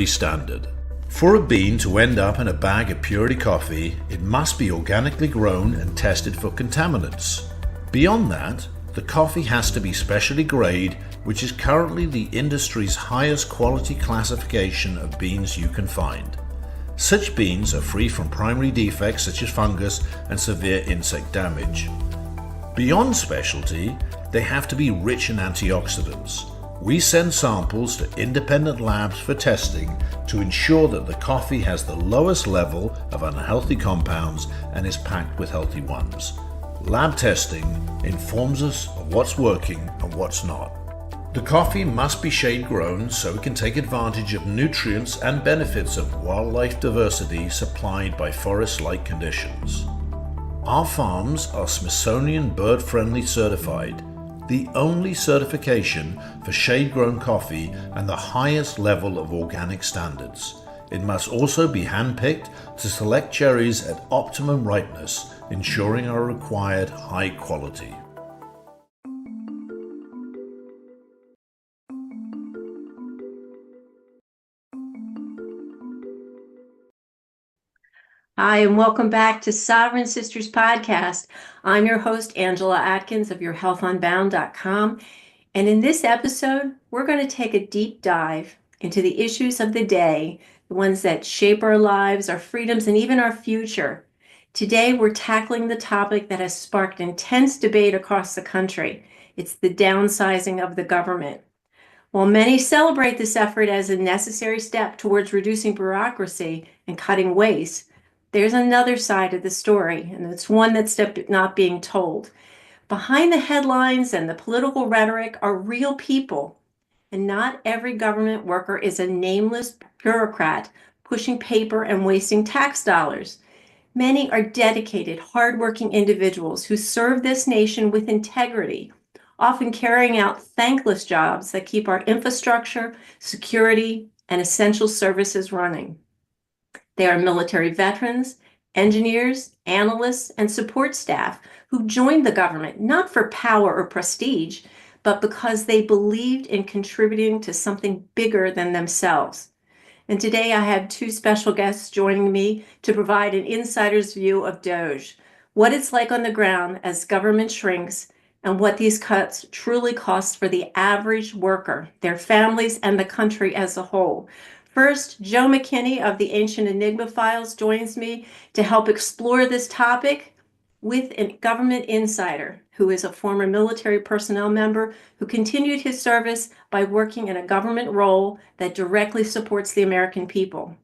purity standard. For a bean to end up in a bag of purity coffee, it must be organically grown and tested for contaminants. Beyond that, the coffee has to be specialty grade, which is currently the industry's highest quality classification of beans you can find. Such beans are free from primary defects such as fungus and severe insect damage. Beyond specialty, they have to be rich in antioxidants. We send samples to independent labs for testing to ensure that the coffee has the lowest level of unhealthy compounds and is packed with healthy ones. Lab testing informs us of what's working and what's not. The coffee must be shade grown so it can take advantage of nutrients and benefits of wildlife diversity supplied by forest-like conditions. Our farms are Smithsonian Bird Friendly certified, the only certification for shade-grown coffee and the highest level of organic standards. It must also be hand-picked to select cherries at optimum ripeness, ensuring our required high quality. Hi, and welcome back to Sovereign Sisters Podcast. I'm your host, Angela Atkins of yourhealthunbound.com. And in this episode, we're going to take a deep dive into the issues of the day, the ones that shape our lives, our freedoms, and even our future. Today, we're tackling the topic that has sparked intense debate across the country. It's the downsizing of the government. While many celebrate this effort as a necessary step towards reducing bureaucracy and cutting waste, there's another side of the story, and it's one that's not being told. Behind the headlines and the political rhetoric are real people, and not every government worker is a nameless bureaucrat pushing paper and wasting tax dollars. Many are dedicated, hardworking individuals who serve this nation with integrity, often carrying out thankless jobs that keep our infrastructure, security, and essential services running. They are military veterans, engineers, analysts, and support staff who joined the government not for power or prestige, but because they believed in contributing to something bigger than themselves. And today I have two special guests joining me to provide an insider's view of DOGE, what it's like on the ground as government shrinks, and what these cuts truly cost for the average worker, their families, and the country as a whole. First, Joe McKinney of the Ancient Enigma Files joins me to help explore this topic with a government insider who is a former military personnel member who continued his service by working in a government role that directly supports the American people.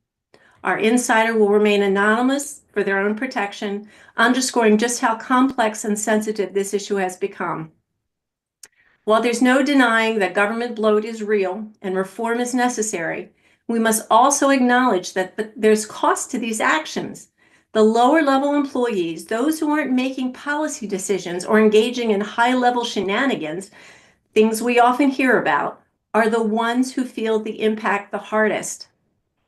Our insider will remain anonymous for their own protection, underscoring just how complex and sensitive this issue has become. While there's no denying that government bloat is real and reform is necessary, we must also acknowledge that there's cost to these actions. The lower level employees, those who aren't making policy decisions or engaging in high level shenanigans, things we often hear about, are the ones who feel the impact the hardest.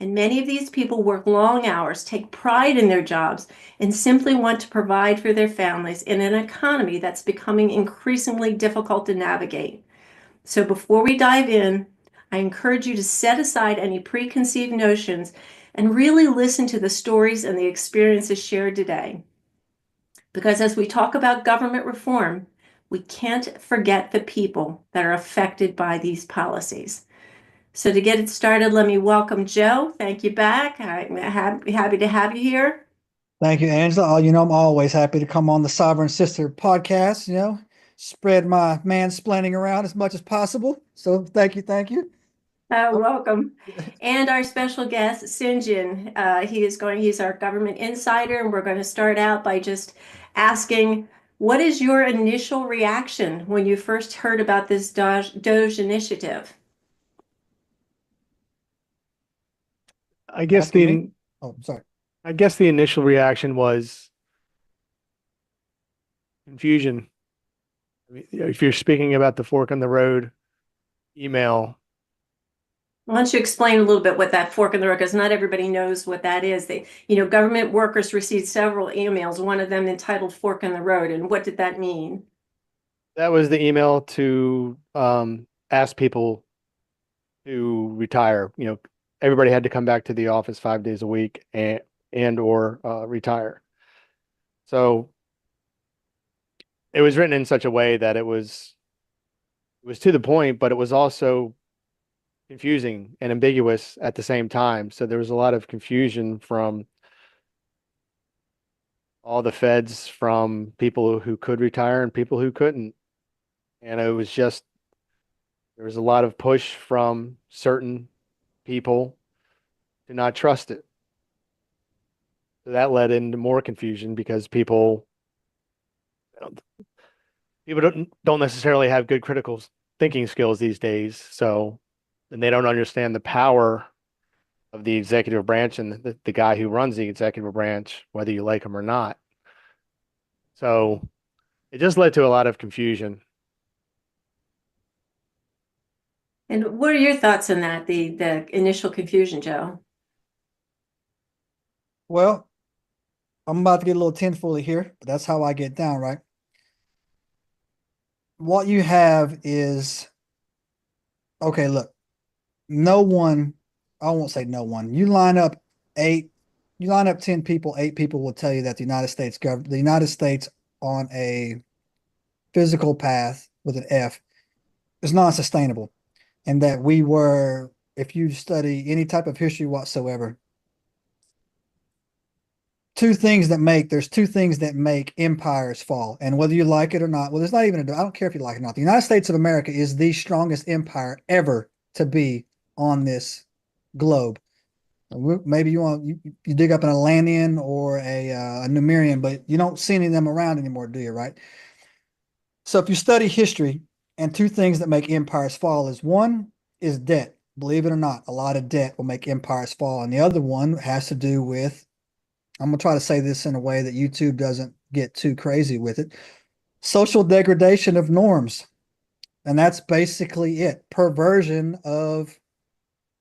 And many of these people work long hours, take pride in their jobs, and simply want to provide for their families in an economy that's becoming increasingly difficult to navigate. So before we dive in, I encourage you to set aside any preconceived notions and really listen to the stories and the experiences shared today. Because as we talk about government reform, we can't forget the people that are affected by these policies. So to get it started, let me welcome Joe. Thank you back. I'm happy to have you here. Thank you, Angela. I'm always happy to come on the Sovereign Sister podcast, spread my mansplaining around as much as possible. So thank you. Welcome. And our special guest, Sinjin, he's our government insider, and we're going to start out by just asking, what is your initial reaction when you first heard about this DOGE initiative? I guess the initial reaction was confusion. I mean, if you're speaking about the fork in the road email. Why don't you explain a little bit what that fork in the road, because not everybody knows what that is. Government workers received several emails, one of them entitled Fork in the Road. And what did that mean? That was the email to ask people to retire, everybody had to come back to the office 5 days a week and or retire. So it was written in such a way that it was to the point, but it was also confusing and ambiguous at the same time. So there was a lot of confusion from all the feds, from people who could retire and people who couldn't. And it was just, there was a lot of push from certain people to not trust it. So that led into more confusion because people don't necessarily have good critical thinking skills these days. So, and they don't understand the power of the executive branch and the guy who runs the executive branch, whether you like him or not. So it just led to a lot of confusion. And what are your thoughts on that, the initial confusion, Joe? Well, I'm about to get a little tinfoily here, but that's how I get down, right? What you have is, okay, look, no one, I won't say no one. You line up 10 people, 8 people will tell you that the United States on a physical path with an F is non-sustainable. And that we were, if you study any type of history whatsoever, there's two things that make empires fall. And whether you like it or not, well, there's not even, I don't care if you like it or not. The United States of America is the strongest empire ever to be on this globe. Maybe you dig up an Atlantean or a Numerian, but you don't see any of them around anymore, do you, right? So if you study history, and two things that make empires fall is, one is debt. Believe it or not, a lot of debt will make empires fall. And the other one has to do with, I'm going to try to say this in a way that YouTube doesn't get too crazy with it, social degradation of norms. And that's basically it. Perversion of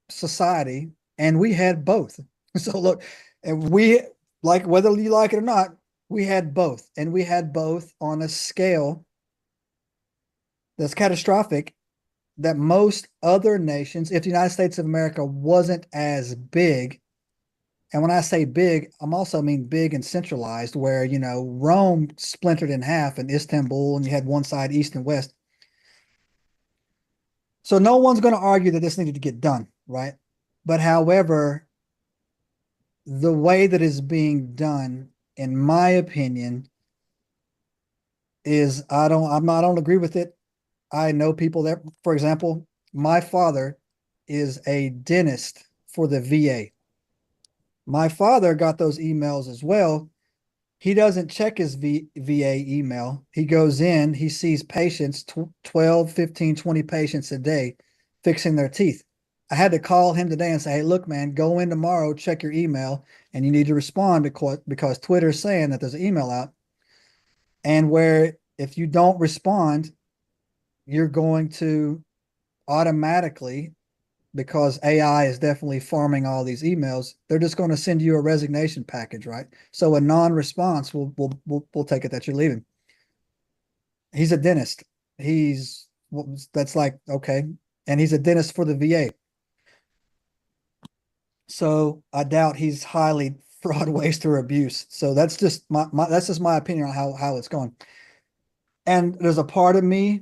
society. And we had both. So look, and we, like, whether you like it or not, we had both. And we had both on a scale that's catastrophic, that most other nations, if the United States of America wasn't as big, and when I say big, I'm also mean big and centralized, where, Rome splintered in half in Istanbul and you had one side, east and west. So no one's going to argue that this needed to get done, right? But however, the way that is being done, in my opinion, is I don't agree with it. I know people that, for example, my father is a dentist for the VA. My father got those emails as well. He doesn't check his VA email. He goes in, he sees patients, 12, 15, 20 patients a day fixing their teeth. I had to call him today and say, hey, look, man, go in tomorrow, check your email, and you need to respond because Twitter's saying that there's an email out. And where if you don't respond, you're going to automatically, because AI is definitely farming all these emails, they're just going to send you a resignation package, right? So a non-response will take it that you're leaving. He's a dentist. That's like, okay. And he's a dentist for the VA. So I doubt he's highly fraud, waste, or abuse. So that's just my opinion on how it's going. And there's a part of me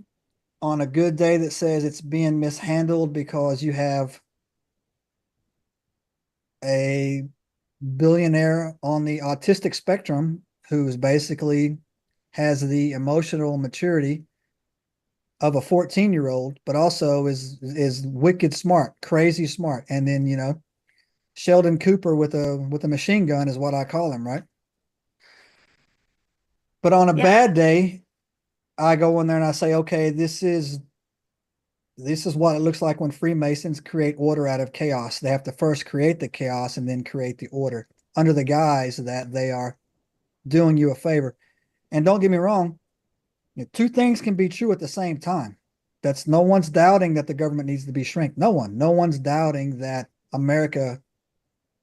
on a good day that says it's being mishandled because you have a billionaire on the autistic spectrum who's basically has the emotional maturity of a 14-year-old, but also is wicked smart, crazy smart. And then, Sheldon Cooper with a machine gun is what I call him, right? But on a bad day, I go in there and I say, okay, this is what it looks like when Freemasons create order out of chaos. They have to first create the chaos and then create the order under the guise that they are doing you a favor. And don't get me wrong, two things can be true at the same time. That's, no one's doubting that the government needs to be shrink. No one's doubting that America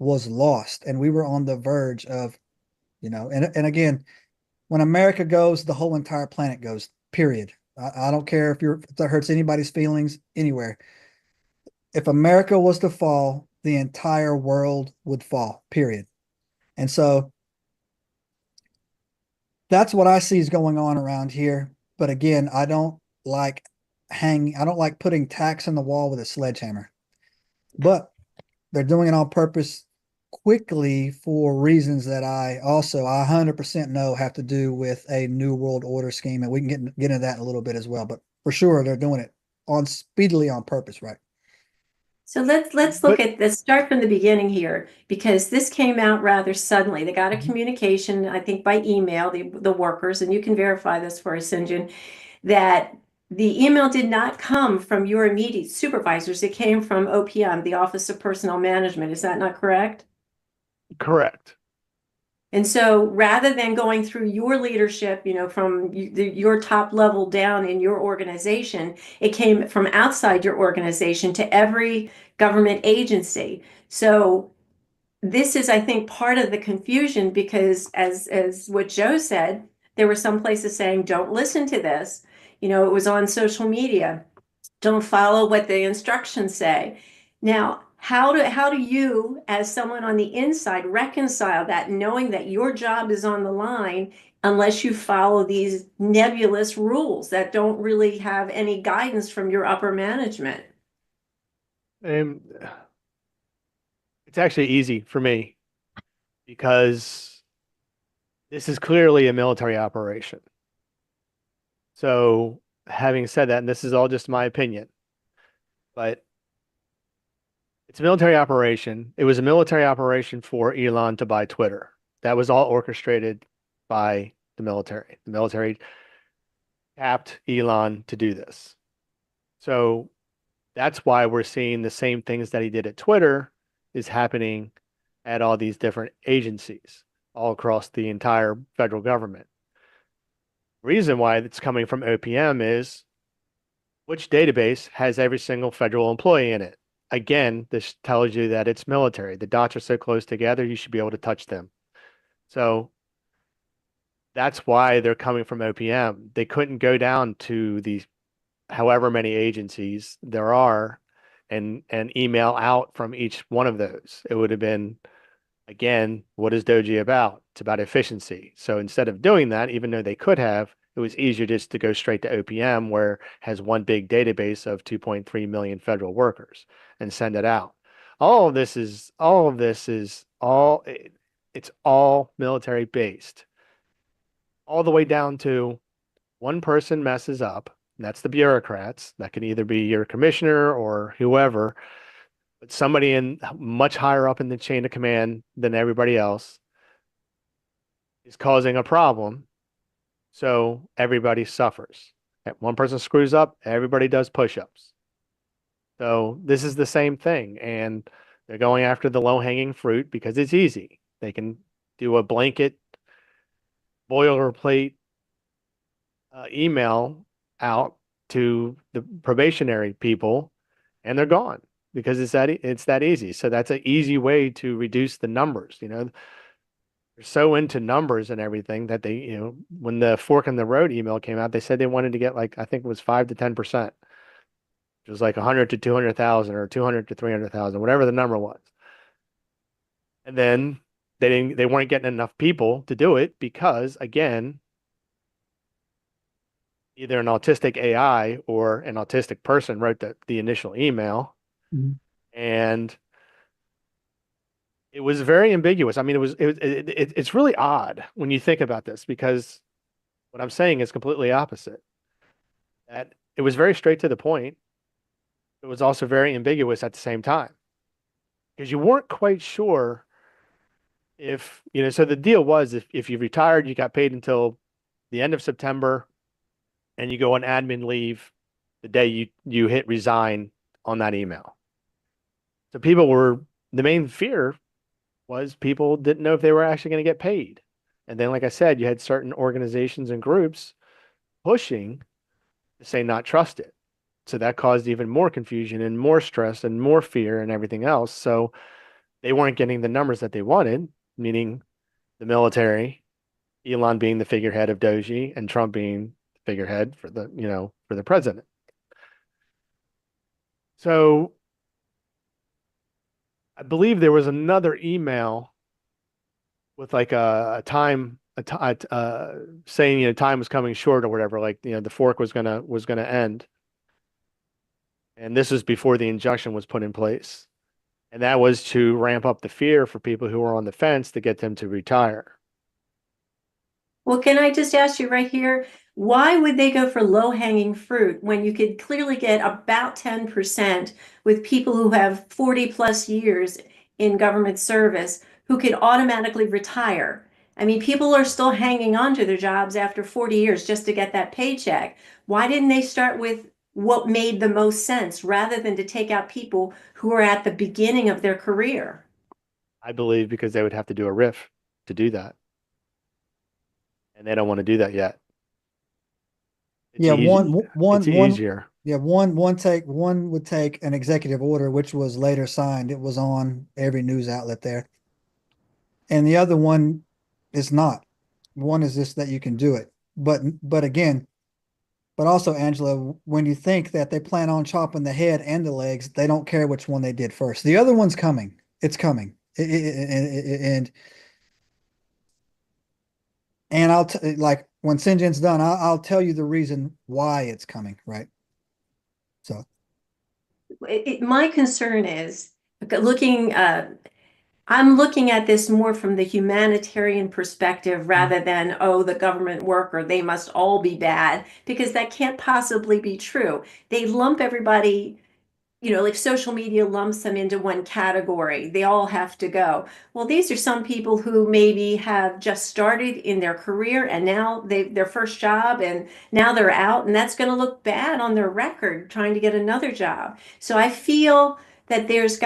was lost and we were on the verge of, and again, when America goes, the whole entire planet goes, period. I don't care if that hurts anybody's feelings anywhere. If America was to fall, the entire world would fall, period. And so that's what I see is going on around here. But again, I don't like putting tacks on the wall with a sledgehammer. But they're doing it on purpose quickly for reasons that I 100% know have to do with a new world order scheme. And we can get into that in a little bit as well. But for sure, they're doing it speedily on purpose, right? So let's look at this, start from the beginning here, because this came out rather suddenly. They got a communication, I think by email, the workers, and you can verify this for us, St. John, that the email did not come from your immediate supervisors. It came from OPM, the Office of Personnel Management. Is that not correct? Correct. And so rather than going through your leadership, from your top level down in your organization, it came from outside your organization to every government agency. So this is, I think, part of the confusion, because as what Joe said, there were some places saying, don't listen to this. It was on social media. Don't follow what the instructions say. Now, how do you, as someone on the inside, reconcile that, knowing that your job is on the line, unless you follow these nebulous rules that don't really have any guidance from your upper management? It's actually easy for me because this is clearly a military operation. So having said that, and this is all just my opinion, but it's a military operation. It was a military operation for Elon to buy Twitter. That was all orchestrated by the military. The military tapped Elon to do this. So that's why we're seeing the same things that he did at Twitter is happening at all these different agencies all across the entire federal government. Reason why it's coming from OPM is which database has every single federal employee in it. Again, this tells you that it's military. The dots are so close together, you should be able to touch them. So that's why they're coming from OPM. They couldn't go down to these however many agencies there are and email out from each one of those. It would have been, again, what is DOGE about? It's about efficiency. So instead of doing that, even though they could have, it was easier just to go straight to OPM, where it has one big database of 2.3 million federal workers, and send it out. It's all military based, all the way down to one person messes up. And that's the bureaucrats. That can either be your commissioner or whoever, but somebody in much higher up in the chain of command than everybody else is causing a problem. So everybody suffers. If one person screws up, everybody does push-ups. So this is the same thing. And they're going after the low-hanging fruit because it's easy. They can do a blanket boilerplate email out to the probationary people, and they're gone because it's that easy. So that's an easy way to reduce the numbers. They're so into numbers and everything that they, when the fork in the road email came out, they said they wanted to get I think it was 5 to 10%. It was like 100 to 200,000 or 200 to 300,000, whatever the number was. And then they weren't getting enough people to do it because, again, either an autistic AI or an autistic person wrote the initial email. Mm-hmm. And it was very ambiguous. I mean, it's really odd when you think about this, because what I'm saying is completely opposite. That it was very straight to the point. It was also very ambiguous at the same time, because you weren't quite sure if, so the deal was if you retired, you got paid until the end of September, and you go on admin leave the day you hit resign on that email. So the main fear was people didn't know if they were actually going to get paid. And then, like I said, you had certain organizations and groups pushing to say not trust it. So that caused even more confusion and more stress and more fear and everything else. So they weren't getting the numbers that they wanted, meaning the military, Elon being the figurehead of DOGE, and Trump being the figurehead for the president. So I believe there was another email with like a time, saying, time was coming short or whatever, like, the fork was gonna end. And this was before the injunction was put in place. And that was to ramp up the fear for people who are on the fence to get them to retire. Well, can I just ask you right here, why would they go for low-hanging fruit when you could clearly get about 10% with people who have 40 plus years in government service who could automatically retire? I mean, people are still hanging on to their jobs after 40 years just to get that paycheck. Why didn't they start with what made the most sense rather than to take out people who are at the beginning of their career? I believe because they would have to do a RIF to do that. And they don't want to do that yet. It's Yeah, easy. It's easier. yeah, one would take an executive order, which was later signed. It was on every news outlet there. And the other one is not. One is just that you can do it. But again, but also, Angela, when you think that they plan on chopping the head and the legs, they don't care which one they did first. The other one's coming. It's coming. And like when Sinjin's done, I'll tell you the reason why it's coming, right? So My concern is looking, I'm looking at this more from the humanitarian perspective rather than, oh, the government worker, they must all be bad, because that can't possibly be true. They lump everybody, like social media lumps them into one category. They all have to go. Well, these are some people who maybe have just started in their career and now their first job and now they're out, and that's going to look bad on their record trying to get another job. So I feel that there's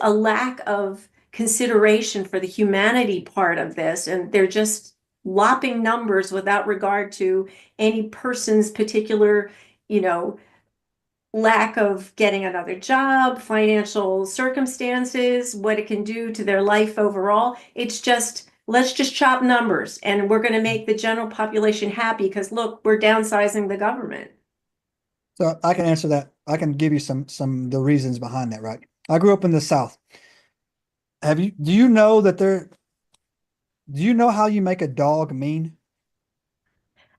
a lack of consideration for the humanity part of this, and they're just lopping numbers without regard to any person's particular, you know, lack of getting another job, financial circumstances, what it can do to their life overall. It's just, let's just chop numbers and we're going to make the general population happy because look, we're downsizing the government. So I can answer that. I can give you some the reasons behind that, right? I grew up in the South. Do you know do you know how you make a dog mean?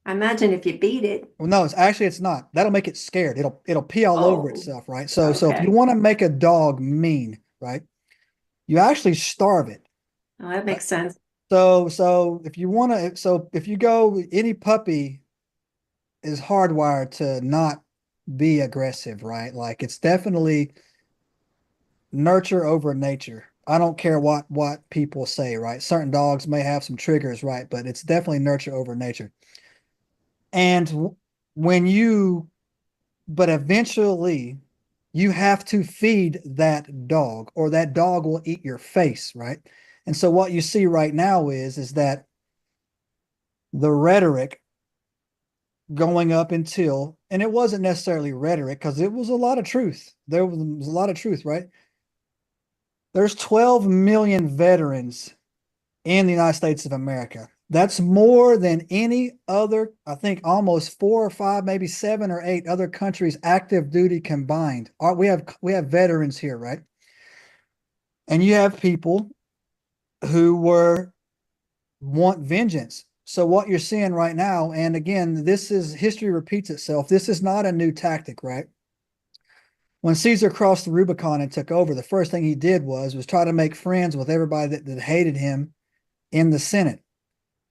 I imagine if you beat it. Well, no, it's not. That'll make it scared. It'll pee all over Oh, itself, right? So if you okay. want to make a dog mean, right, you actually starve it. Oh, that Right? makes sense. So if you want to, so if you go, any puppy is hardwired to not be aggressive, right? Like it's definitely nurture over nature. I don't care what people say, right? Certain dogs may have some triggers, right? But it's definitely nurture over nature. And when you, but eventually you have to feed that dog or that dog will eat your face, right? And so what you see right now is that the rhetoric going up until, and it wasn't necessarily rhetoric because it was a lot of truth. There was a lot of truth, right? There's 12 million veterans in the United States of America. That's more than any other, I think almost 4 or 5, maybe 7 or 8 other countries active duty combined. We have veterans here, right? And you have people who want vengeance. So what you're seeing right now, and again, this is history repeats itself. This is not a new tactic, right? When Caesar crossed the Rubicon and took over, the first thing he did was try to make friends with everybody that hated him in the Senate.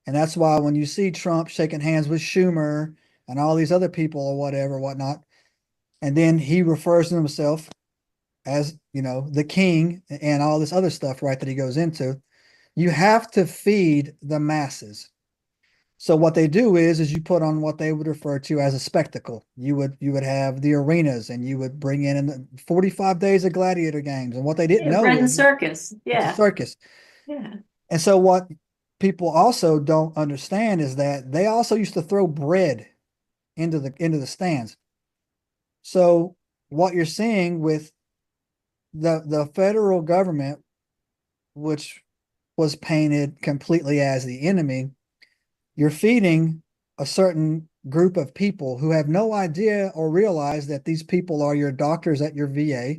And that's why when you see Trump shaking hands with Schumer and all these other people or whatnot, and then he refers to himself as, the king and all this other stuff, right, that he goes into, you have to feed the masses. So what they do is you put on what they would refer to as a spectacle. You would have the arenas and you would bring in the 45 days of gladiator games. And what they didn't Yeah, know bread and was circus. it's a Yeah. circus. Yeah. And so what people also don't understand is that they also used to throw bread into the stands. So what you're seeing with the federal government, which was painted completely as the enemy, you're feeding a certain group of people who have no idea or realize that these people are your doctors at your VA,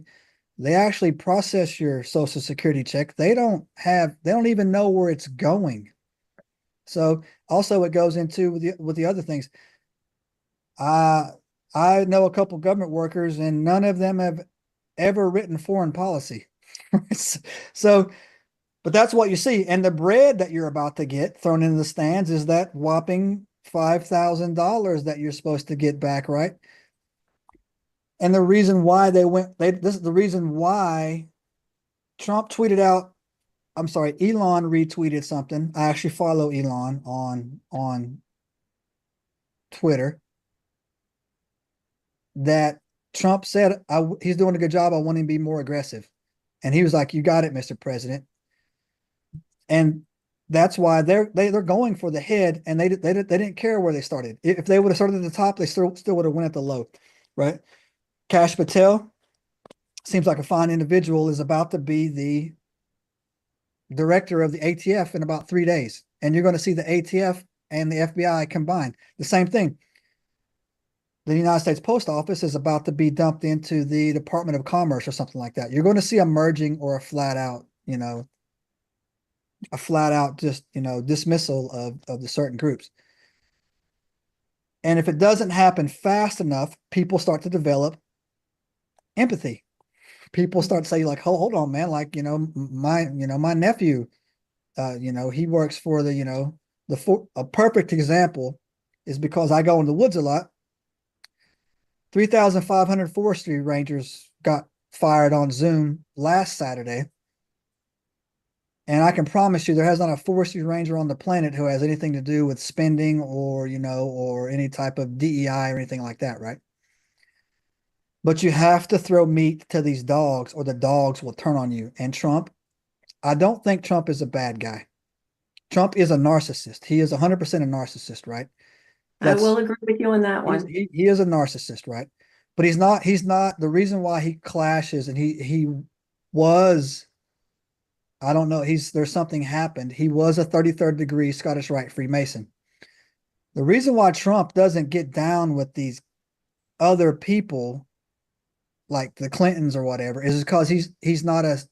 They actually process your social security check. They don't even know where it's going. So also it goes into with the other things. I know a couple government workers and none of them have ever written foreign policy. So, but that's what you see. And the bread that you're about to get thrown into the stands is that whopping $5,000 that you're supposed to get back, right? And the reason why this is the reason why Trump tweeted out, I'm sorry, Elon retweeted something. I actually follow Elon on Twitter, that Trump said he's doing a good job. I want him to be more aggressive. And he was like, "You got it, Mr. President." And that's why they're going for the head, and they didn't care where they started. If they would have started at the top, they still would have went at the low, right? Kash Patel seems like a fine individual, is about to be the director of the ATF in about 3 days, and you're going to see the ATF and the FBI combined. The same thing. The United States Post Office is about to be dumped into the Department of Commerce or something like that. You're going to see a merging or a flat out just, dismissal of the certain groups. And if it doesn't happen fast enough, people start to develop empathy. People start to say, like, hold on, man, like, my nephew, he works for a perfect example is because I go in the woods a lot. 3,500 forestry rangers got fired on Zoom last Saturday. And I can promise you there has not a forestry ranger on the planet who has anything to do with spending or any type of DEI or anything like that, right? But you have to throw meat to these dogs or the dogs will turn on you. And Trump, I don't think Trump is a bad guy. Trump is a narcissist. He is 100% a narcissist, right? I will agree with you on that one. He is a narcissist, right? But he's not the reason why he clashes, and he was, I don't know, there's something happened. He was a 33rd degree Scottish Rite Freemason. The reason why Trump doesn't get down with these other people like the Clintons or whatever is because he's not a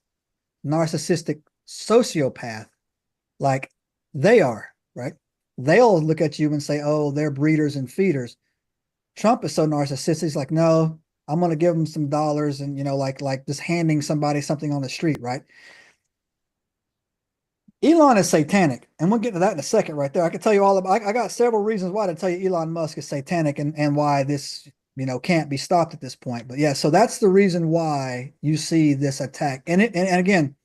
narcissistic sociopath like they are, right? They'll look at you and say, "Oh, they're breeders and feeders." Trump is so narcissistic. He's like, "No, I'm going to give them some dollars," and like just handing somebody something on the street, right? Elon is satanic, and we'll get to that in a second, right there. I can tell you all about. I got several reasons why to tell you Elon Musk is satanic and why this can't be stopped at this point. But yeah, so that's the reason why you see this attack. And again,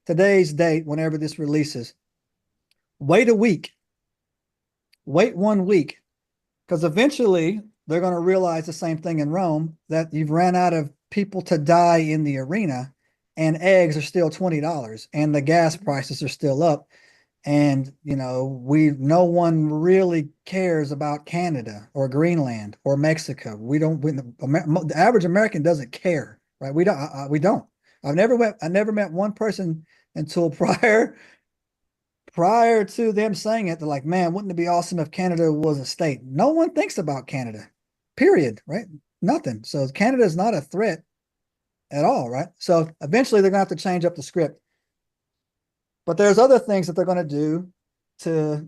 today's date, whenever this releases, wait a week. Wait 1 week, because eventually they're going to realize the same thing in Rome, that you've ran out of people to die in the arena, and eggs are still $20, and the gas prices are still up, and no one really cares about Canada or Greenland or Mexico. The average American doesn't care, right? We don't. I never met one person until prior to them saying it. They're like, "Man, wouldn't it be awesome if Canada was a state?" No one thinks about Canada, period, right? Nothing. So Canada is not a threat at all, right? So eventually they're going to have to change up the script. But there's other things that they're going to do to,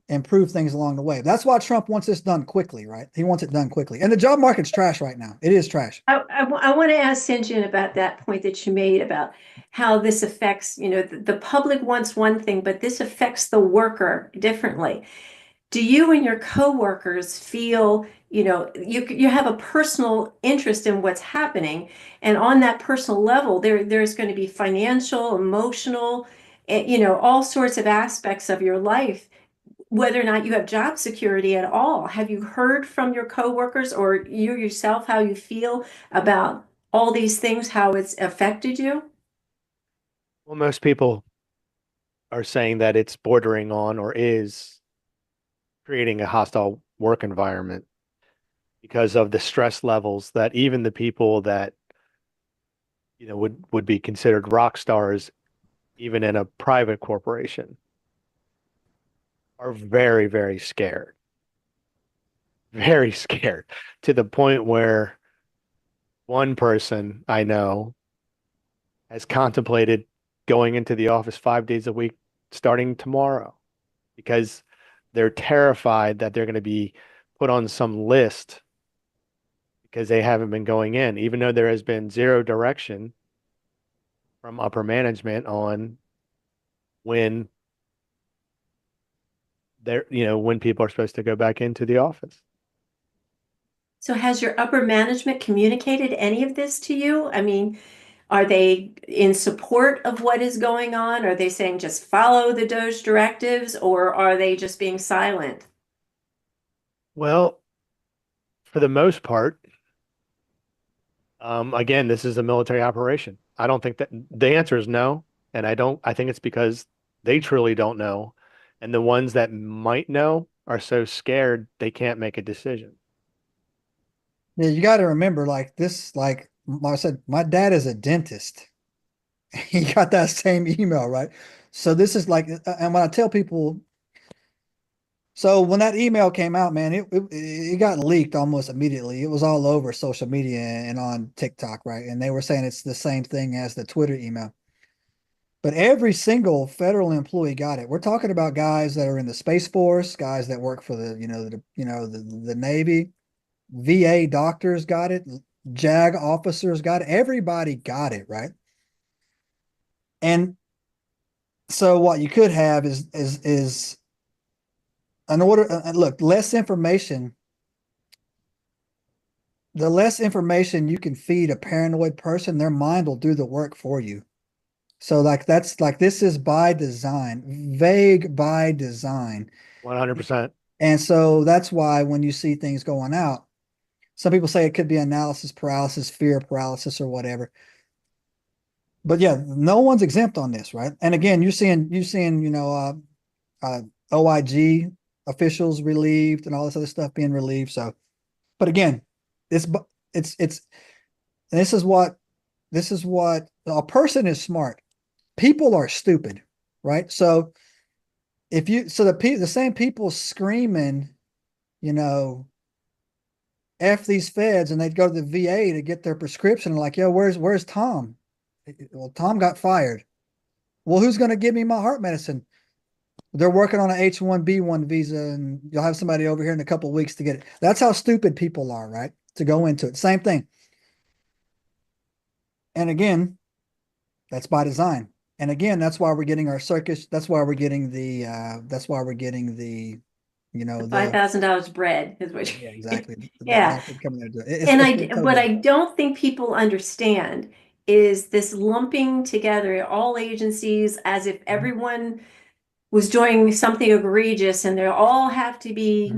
improve things along the way. That's why Trump wants this done quickly, right? He wants it done quickly. And the job market's trash right now. It is trash. I want to ask Sinjin about that point that you made about how this affects, the public wants one thing, but this affects the worker differently. Do you and your coworkers feel, you have a personal interest in what's happening, and on that personal level, there's going to be financial, emotional, all sorts of aspects of your life, whether or not you have job security at all. Have you heard from your coworkers or you yourself how you feel about all these things, how it's affected you? Well, most people are saying that it's bordering on or is creating a hostile work environment because of the stress levels that even the people that would be considered rock stars even in a private corporation are very, very scared. Very scared, to the point where one person I know has contemplated going into the office 5 days a week starting tomorrow because they're terrified that they're going to be put on some list because they haven't been going in, even though there has been zero direction from upper management on when when people are supposed to go back into the office. So has your upper management communicated any of this to you? I mean, are they in support of what is going on? Are they saying just follow the DOGE directives, or are they just being silent? Well, for the most part, again, this is a military operation. I don't think that the answer is no. And I think it's because they truly don't know. And the ones that might know are so scared they can't make a decision. Yeah, you got to remember, like this, like I said, my dad is a dentist. He got that same email, right? So this is like, and when I tell people, so when that email came out, man, it got leaked almost immediately. It was all over social media and on TikTok, right? And they were saying it's the same thing as the Twitter email. But every single federal employee got it. We're talking about guys that are in the Space Force, guys that work for the Navy, VA doctors got it, JAG officers got it. Everybody got it, right? And so what you could have is an order. Look, less information. The less information you can feed a paranoid person, their mind will do the work for you. So like that's like this is by design, vague by design. 100%. And so that's why when you see things going out, some people say it could be analysis paralysis, fear paralysis, or whatever. But yeah, no one's exempt on this, right? And again, you're seeing, OIG officials relieved and all this other stuff being relieved. So, but again, it's it's this is what a person is smart. People are stupid, right? So the same people screaming, you know, F these feds, and they'd go to the VA to get their prescription, and like, yo, where's Tom? Well, Tom got fired. Well, who's going to give me my heart medicine? They're working on an H-1B1 visa, and you'll have somebody over here in a couple of weeks to get it. That's how stupid people are, right? To go into it. Same thing. And again, that's by design. And again, that's why we're getting our circus. That's why we're getting the $5,000 bread is what yeah, exactly. yeah. Coming there What I don't think people understand is this lumping together all agencies as if everyone was doing something egregious and they all have to be,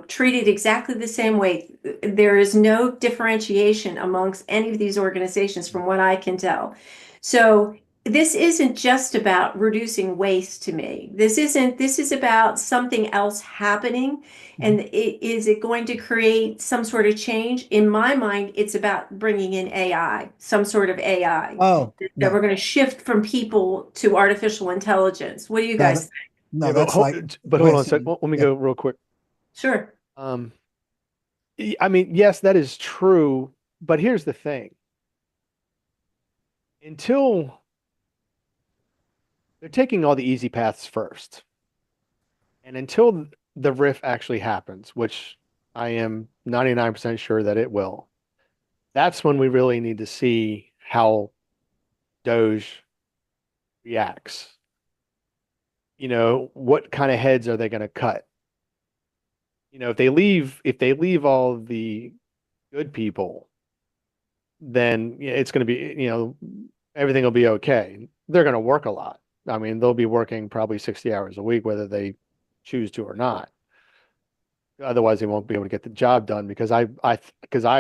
treated exactly the same way. There is no differentiation amongst any of these organizations from what I can tell. So this isn't just about reducing waste to me. This is about something else happening. And is it going to create some sort of change? In my mind, it's about bringing in AI, some sort of AI. Oh, That no. we're going to shift from people to artificial intelligence. What do you guys think? No, Yeah, that's like. but hold on a second. Let me go real quick. Sure. I mean, yes, that is true, but here's the thing. Until they're taking all the easy paths first, and until the riff actually happens, which I am 99% sure that it will, that's when we really need to see how DOGE reacts. What kind of heads are they going to cut? If they leave all the good people, then it's going to be, everything will be okay. They're going to work a lot. I mean, they'll be working probably 60 hours a week, whether they choose to or not. Otherwise, they won't be able to get the job done because I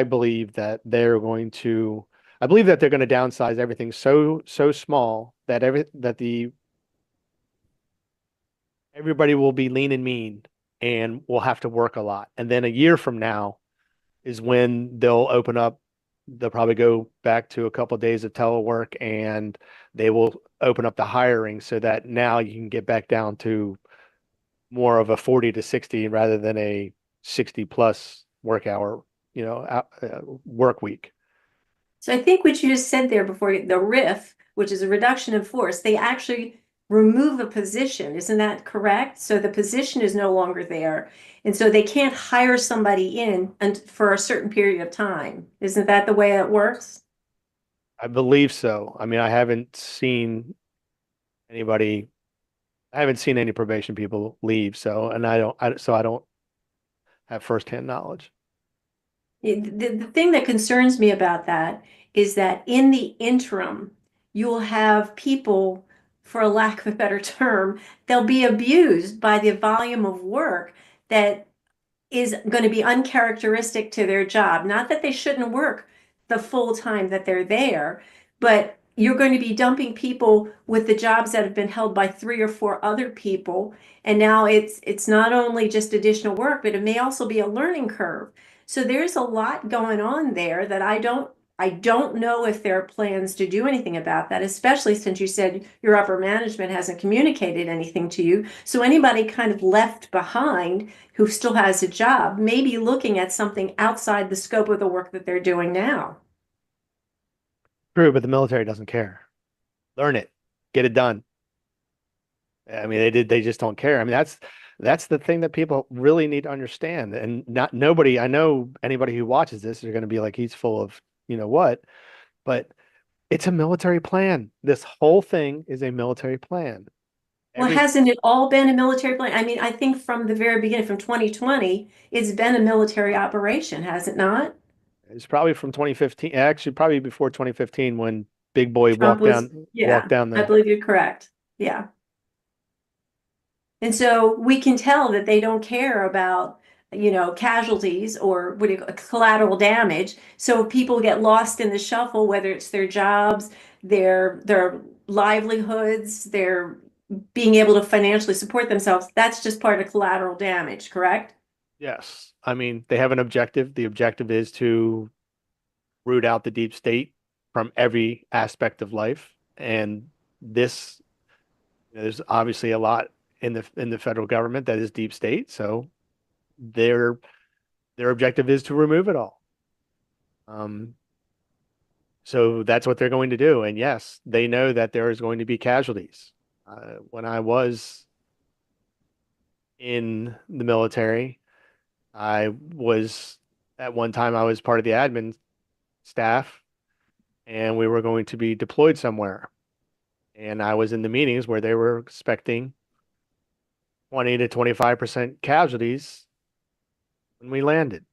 believe that they're going to, I believe that they're going to downsize everything so small that everybody will be lean and mean and will have to work a lot. And then a year from now is when they'll open up. They'll probably go back to a couple of days of telework and they will open up the hiring so that now you can get back down to more of a 40 to 60 rather than a 60 plus work hour, work week. So I think what you just said there before, the riff which is a reduction in force. They actually remove a position. Isn't that correct? So the position is no longer there. And so they can't hire somebody in for a certain period of time. Isn't that the way it works? I believe so. I mean, I haven't seen anybody, I haven't seen any probation people leave. So, and I don't have firsthand knowledge. The thing that concerns me about that is that in the interim, you will have people, for a lack of a better term, they'll be abused by the volume of work that is going to be uncharacteristic to their job. Not that they shouldn't work the full time that they're there, but you're going to be dumping people with the jobs that have been held by 3 or 4 other people. And now it's not only just additional work, but it may also be a learning curve. So there's a lot going on there that I don't know if there are plans to do anything about that, especially since you said your upper management hasn't communicated anything to you. So anybody kind of left behind who still has a job may be looking at something outside the scope of the work that they're doing now. True, but the military doesn't care. Learn it, get it done. I mean, they just don't care. I mean, that's the thing that people really need to understand. And not nobody, I know anybody who watches this are going to be like, he's full of, you know what, but it's a military plan. This whole thing is a military plan. Well, hasn't it all been a military plan? I mean, I think from the very beginning, from 2020, it's been a military operation, has it not? It's probably from 2015, actually probably before 2015 when Big Boy Trump was, walked yeah, down I the, believe you're correct. Yeah. And so we can tell that they don't care about, casualties or what do you call collateral damage. So if people get lost in the shuffle, whether it's their jobs, their livelihoods, their being able to financially support themselves, that's just part of collateral damage, correct? yes. I mean, they have an objective. The objective is to root out the deep state from every aspect of life. And this, there's obviously a lot in the federal government that is deep state. So their objective is to remove it all. So that's what they're going to do. And yes, they know that there is going to be casualties. When I was in the military, at one time I was part of the admin staff and we were going to be deployed somewhere. And I was in the meetings where they were expecting 20 to 25% casualties when we landed.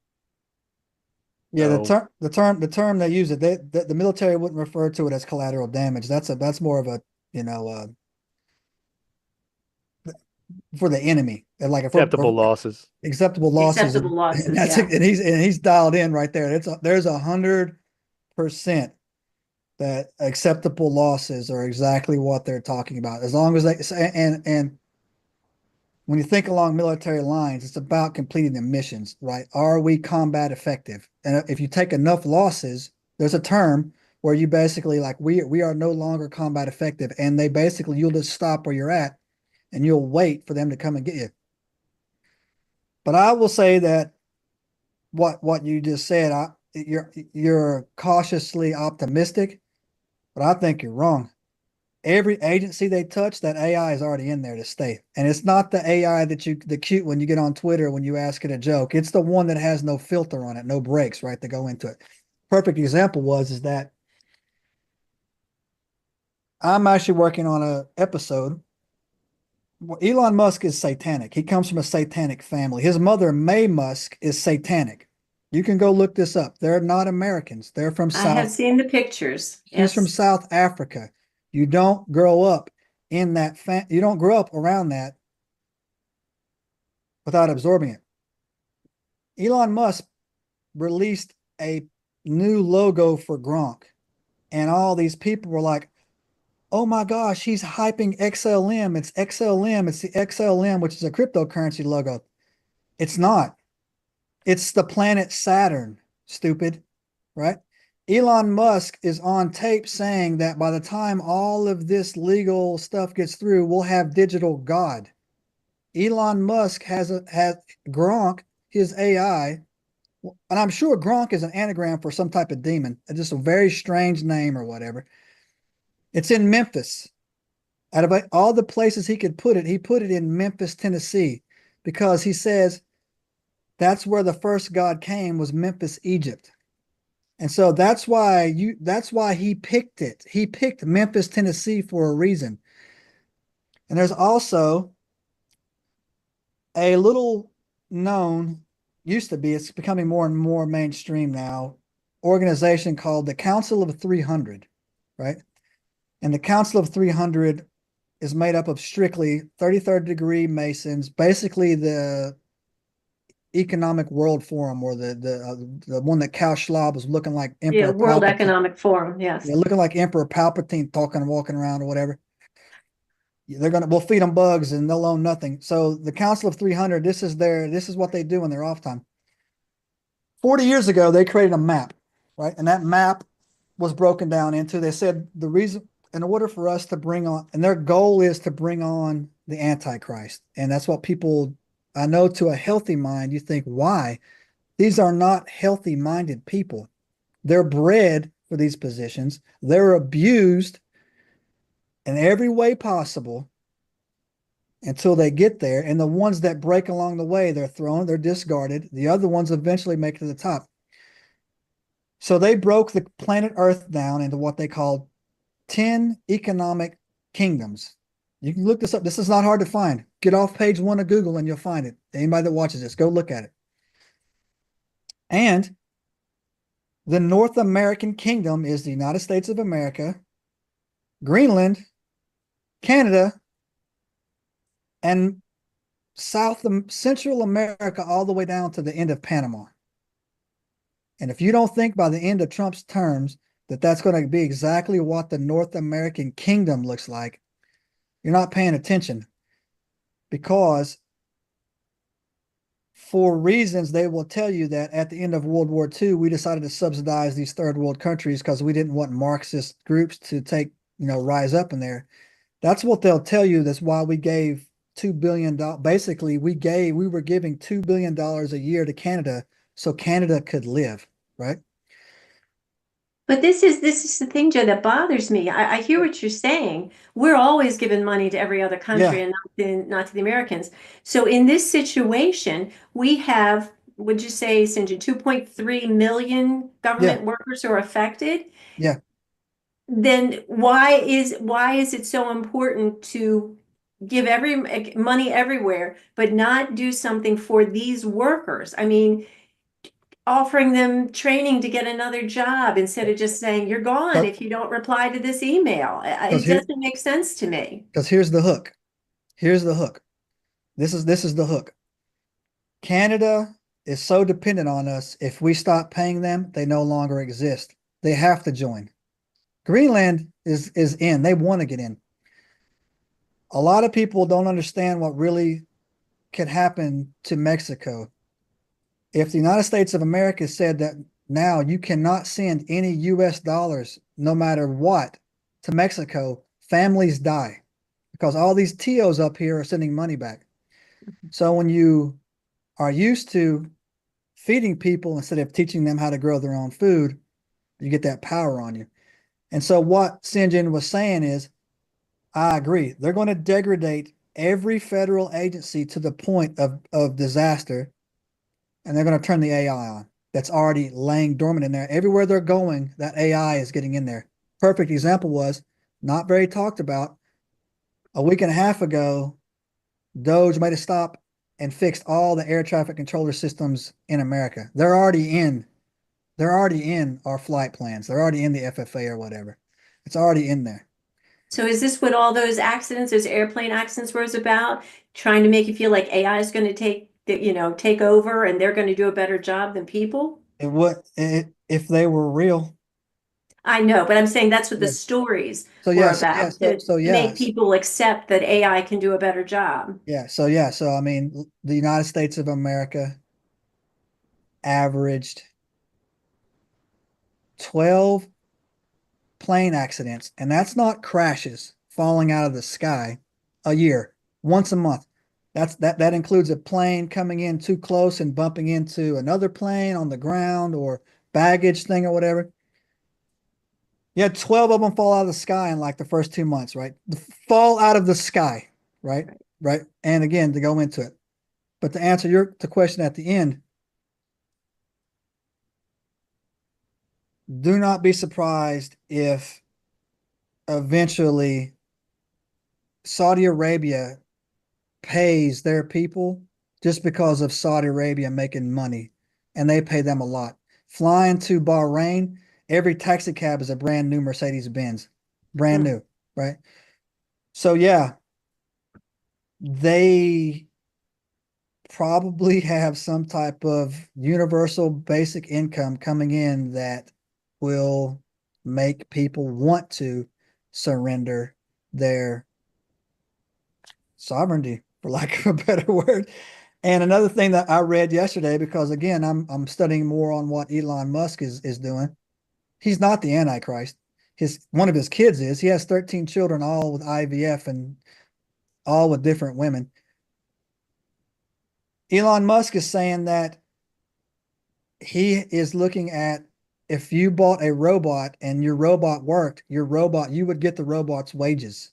Yeah, So, the term they use it, the military wouldn't refer to it as collateral damage. That's more of a, for the enemy. And like if acceptable losses. acceptable losses, Acceptable losses, and that's yeah. and he's dialed in right there. There's 100% that acceptable losses are exactly what they're talking about. As long as and when you think along military lines, it's about completing the missions, right? Are we combat effective? And if you take enough losses, there's a term where you basically like we are no longer combat effective, and they basically you'll just stop where you're at, and you'll wait for them to come and get you. But I will say that what you just said, you're cautiously optimistic, but I think you're wrong. Every agency they touch, that AI is already in there to stay. And it's not the AI the cute when you get on Twitter when you ask it a joke. It's the one that has no filter on it, no brakes, right, to go into it. Perfect example is that I'm actually working on an episode. Elon Musk is satanic. He comes from a satanic family. His mother, May Musk, is satanic. You can go look this up. They're not Americans. They're from I have seen the pictures. She's from Yes. South Africa. You don't grow up in that you don't grow up around that without absorbing it. Elon Musk released a new logo for Gronk, and all these people were like, "Oh my gosh, he's hyping XLM. It's XLM. It's the XLM, which is a cryptocurrency logo." It's not. It's the planet Saturn, stupid, right? Elon Musk is on tape saying that by the time all of this legal stuff gets through, we'll have digital God. Elon Musk has Gronk, his AI, and I'm sure Gronk is an anagram for some type of demon, just a very strange name or whatever. It's in Memphis. Out of all the places he could put it, he put it in Memphis, Tennessee, because he says that's where the first God came, was Memphis, Egypt. And so that's why he picked it. He picked Memphis, Tennessee for a reason. And there's also a little known, used to be, it's becoming more and more mainstream now, organization called the Council of 300, right? And the Council of 300 is made up of strictly 33rd degree Masons, basically the Economic World Forum, or the one that Klaus Schwab was looking like Yeah, Emperor World Palpatine. Economic Forum, yes. Yeah, looking like Emperor Palpatine, talking and walking around or whatever. We'll feed them bugs and they'll own nothing. So the Council of 300, this is what they do in their off time. 40 years ago, they created a map, right? And that map was broken down into, they said the reason, in order for us to bring on, and their goal is to bring on the Antichrist. And that's what people, I know, to a healthy mind, you think, why? These are not healthy minded people. They're bred for these positions. They're abused in every way possible until they get there. And the ones that break along the way, they're discarded. The other ones eventually make it to the top. So they broke the planet Earth down into what they called 10 economic kingdoms. You can look this up. This is not hard to find. Get off page 1 of Google and you'll find it. Anybody that watches this, go look at it. And the North American kingdom is the United States of America, Greenland, Canada, and Central America, all the way down to the end of Panama. And if you don't think by the end of Trump's terms that that's going to be exactly what the North American kingdom looks like, you're not paying attention. Because for reasons, they will tell you that at the end of World War II, we decided to subsidize these third world countries because we didn't want Marxist groups to rise up in there. That's what they'll tell you. That's why we gave $2 billion. Basically, we were giving $2 billion a year to Canada so Canada could live, right? But this is the thing, Joe, that bothers me. I hear what you're saying. We're always giving money to every other country, Yeah. and not to the Americans. So in this situation, we have, would you say, St. John, 2.3 million government workers who are affected? Yeah. Then why is it so important to give money everywhere, but not do something for these workers? I mean, offering them training to get another job instead of just saying, you're gone if you don't reply to this email. It doesn't make sense to me. Because here's the hook. Here's the hook. This is the hook. Canada is so dependent on us. If we stop paying them, they no longer exist. They have to join. Greenland is in. They want to get in. A lot of people don't understand what really could happen to Mexico. If the United States of America said that now you cannot send any US dollars, no matter what, to Mexico, families die because all these TOs up here are sending money back. So when you are used to feeding people instead of teaching them how to grow their own food, you get that power on you. And so what Sinjin was saying is, I agree. They're going to degrade every federal agency to the point of disaster. And they're going to turn the AI on. That's already laying dormant in there. Everywhere they're going, that AI is getting in there. Perfect example was, not very talked about, a week and a half ago, DOGE made a stop and fixed all the air traffic controller systems in America. They're already in our flight plans. They're already in the FFA or whatever. It's already in there. So is this what all those airplane accidents was about? Trying to make you feel like AI is going to take over and they're going to do a better job than people? If they were real. I know, but I'm saying that's what the stories were about. To make people accept that AI can do a better job. So I mean, the United States of America averaged 12 plane accidents, and that's not crashes falling out of the sky, a year, once a month. That includes a plane coming in too close and bumping into another plane on the ground or baggage thing or whatever. You had 12 of them fall out of the sky in like the first 2 months, right? Fall out of the sky, right? Right. And again, to go into it. But to answer the question at the end, do not be surprised if eventually Saudi Arabia pays their people just because of Saudi Arabia making money, and they pay them a lot. Flying to Bahrain, every taxi cab is a brand new Mercedes Benz, brand new, right? So yeah, they probably have some type of universal basic income coming in that will make people want to surrender their sovereignty, for lack of a better word. And another thing that I read yesterday, because again, I'm studying more on what Elon Musk is doing. He's not the Antichrist. One of his kids is. He has 13 children, all with IVF and all with different women. Elon Musk is saying that he is looking at, if you bought a robot and your robot worked, you would get the robot's wages.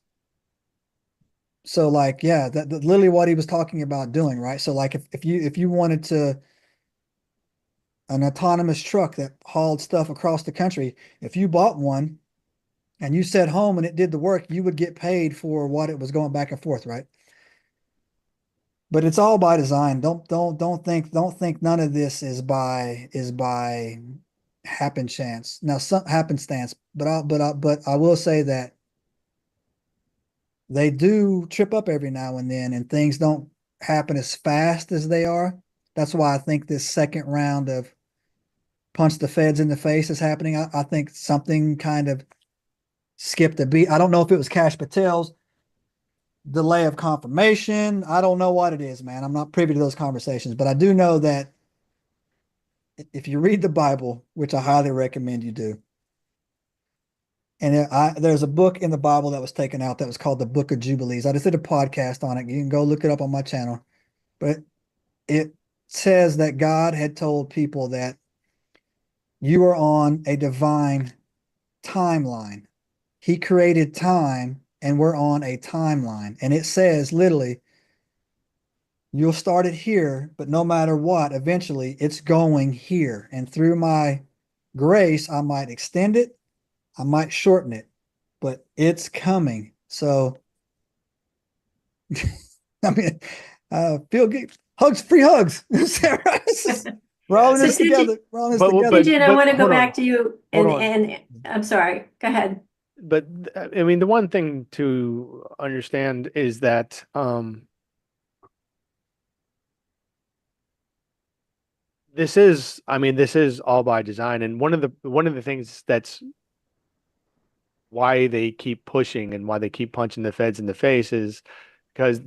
So like, yeah, that literally what he was talking about doing, right? So like if you wanted to an autonomous truck that hauled stuff across the country, if you bought one and you sat home and it did the work, you would get paid for what it was going back and forth, right? But it's all by design. Don't think none of this is by happen chance. Now some happenstance, but I will say that they do trip up every now and then, and things don't happen as fast as they are. That's why I think this second round of punch the feds in the face is happening. I think something kind of skipped a beat. I don't know if it was Cash Patel's delay of confirmation. I don't know what it is, man. I'm not privy to those conversations, but I do know that if you read the Bible, which I highly recommend you do, and there's a book in the Bible that was taken out that was called the Book of Jubilees. I just did a podcast on it. You can go look it up on my channel. But it says that God had told people that you are on a divine timeline. He created time, and we're on a timeline. And it says literally, you'll start it here, but no matter what, eventually it's going here. And through my grace, I might extend it, I might shorten it, but it's coming. So, I mean, feel good. Hugs, free hugs. We're all in this together. We're all in this together. Sid, I want to go hold on. back to you, and I'm sorry. Go ahead. But I mean, the one thing to understand is that this is all by design. And one of the things that's why they keep pushing and why they keep punching the feds in the face is because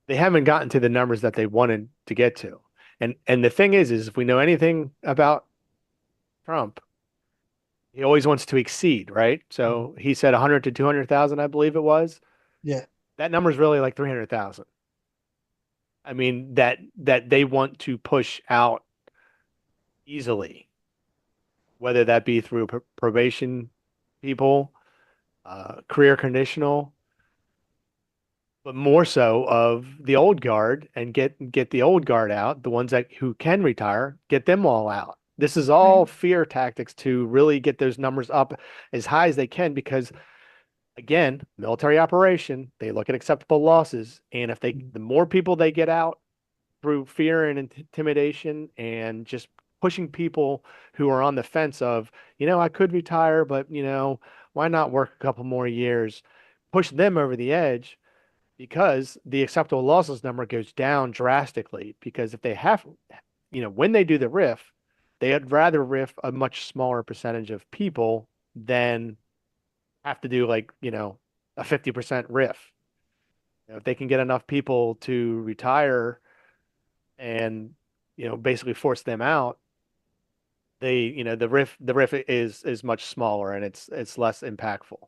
they haven't gotten to the numbers that they wanted to get to. And the thing is if we know anything about Trump, he always wants to exceed, right? So he said 100 to 200,000, I believe it was. Yeah. That number is really like 300,000. I mean, that they want to push out easily, whether that be through probation people, career conditional, but more so of the old guard, and get the old guard out, the ones who can retire, get them all out. This is all fear tactics to really get those numbers up as high as they can, because again, military operation, they look at acceptable losses, and if the more people they get out through fear and intimidation and just pushing people who are on the fence of, I could retire, but why not work a couple more years, push them over the edge, because the acceptable losses number goes down drastically. Because if they have, when they do the RIF, they'd rather RIF a much smaller percentage of people than have to do a 50% RIF. If they can get enough people to retire and basically force them out, the RIF is much smaller, and it's less impactful.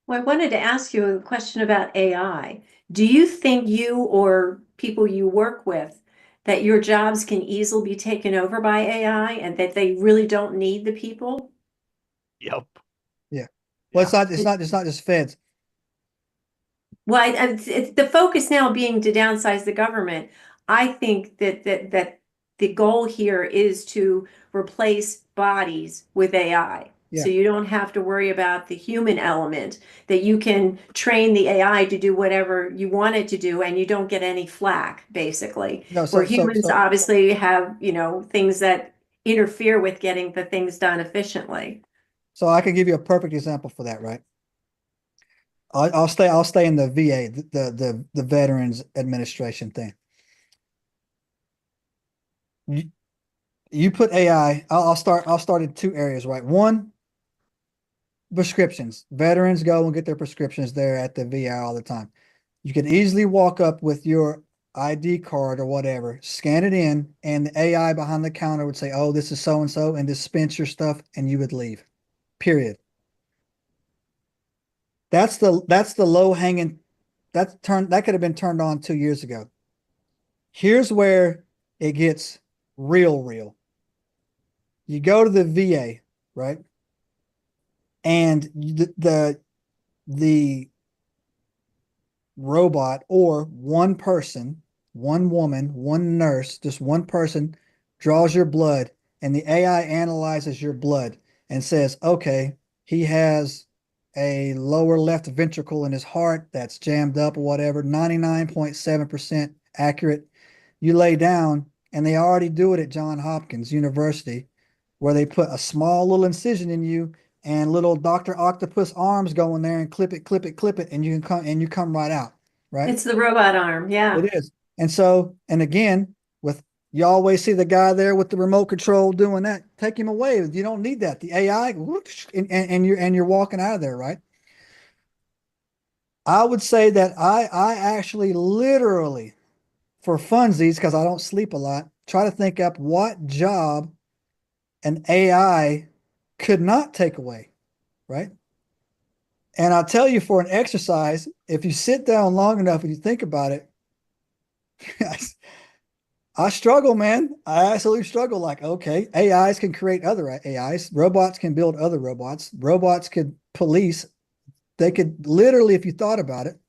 Well, I wanted to ask you a question about AI. Do you think you or people you work with, that your jobs can easily be taken over by AI and that they really don't need the people? Yep. Yeah. Well, Yeah. it's not just feds. Well, it's the focus now being to downsize the government. I think that the goal here is to replace bodies with AI. So Yeah. you don't have to worry about the human element, that you can train the AI to do whatever you want it to do and you don't get any flack, basically. No, Where humans so obviously have, things that interfere with getting the things done efficiently. so I can give you a perfect example for that, right? I'll stay in the VA, the Veterans Administration thing. You, you put AI, I'll start in two areas, right? One, prescriptions. Veterans go and get their prescriptions there at the VA all the time. You can easily walk up with your ID card or whatever, scan it in, and the AI behind the counter would say, "Oh, this is so and so," and dispense your stuff, and you would leave. Period. That's the low hanging. That could have been turned on 2 years ago. Here's where it gets real. You go to the VA, right? And the robot or one person, one woman, one nurse, just one person draws your blood, and the AI analyzes your blood and says, okay, he has a lower left ventricle in his heart that's jammed up or whatever, 99.7% accurate. You lay down, and they already do it at Johns Hopkins University, where they put a small little incision in you and little Dr. Octopus arms go in there and clip it, and you come right out, right? It's the robot arm, yeah. It is. And so, and again, with you always see the guy there with the remote control doing that. Take him away. You don't need that. The AI, whoosh, and you're walking out of there, right? I would say that I actually literally, for funsies, because I don't sleep a lot, try to think up what job an AI could not take away, right? And I'll tell you, for an exercise, if you sit down long enough and you think about it, I struggle, man. I absolutely struggle. Like, okay, AIs can create other AIs. Robots can build other robots. Robots could police. They could literally, if you thought about it,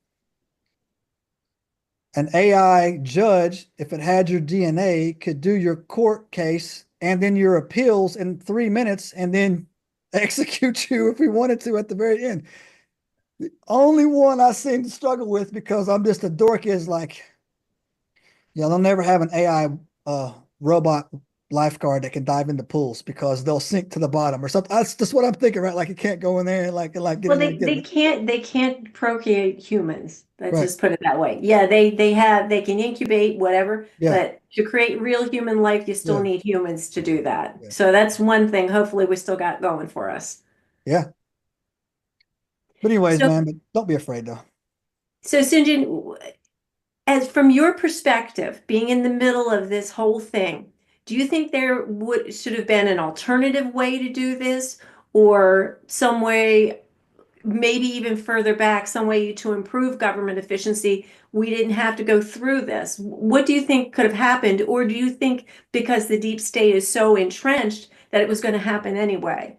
an AI judge, if it had your DNA, could do your court case and then your appeals in 3 minutes and then execute you if we wanted to at the very end. The only one I seem to struggle with, because I'm just a dork, is like, yeah, they'll never have an AI robot lifeguard that can dive into pools because they'll sink to the bottom or something. That's just what I'm thinking, right? Like, you can't go in there and like get Well, in there and get it. they can't procreate humans. Let's Right. just put it that way. Yeah, they can incubate whatever, Yeah. but to create real human life, you still Yeah. need humans to do that. Yeah. So that's one thing hopefully we still got going for us. Yeah. But anyways, So man, but don't be afraid though. so Sinjin, as from your perspective, being in the middle of this whole thing, do you think there should have been an alternative way to do this, or some way, maybe even further back, some way to improve government efficiency? We didn't have to go through this. What do you think could have happened? Or do you think because the deep state is so entrenched that it was going to happen anyway?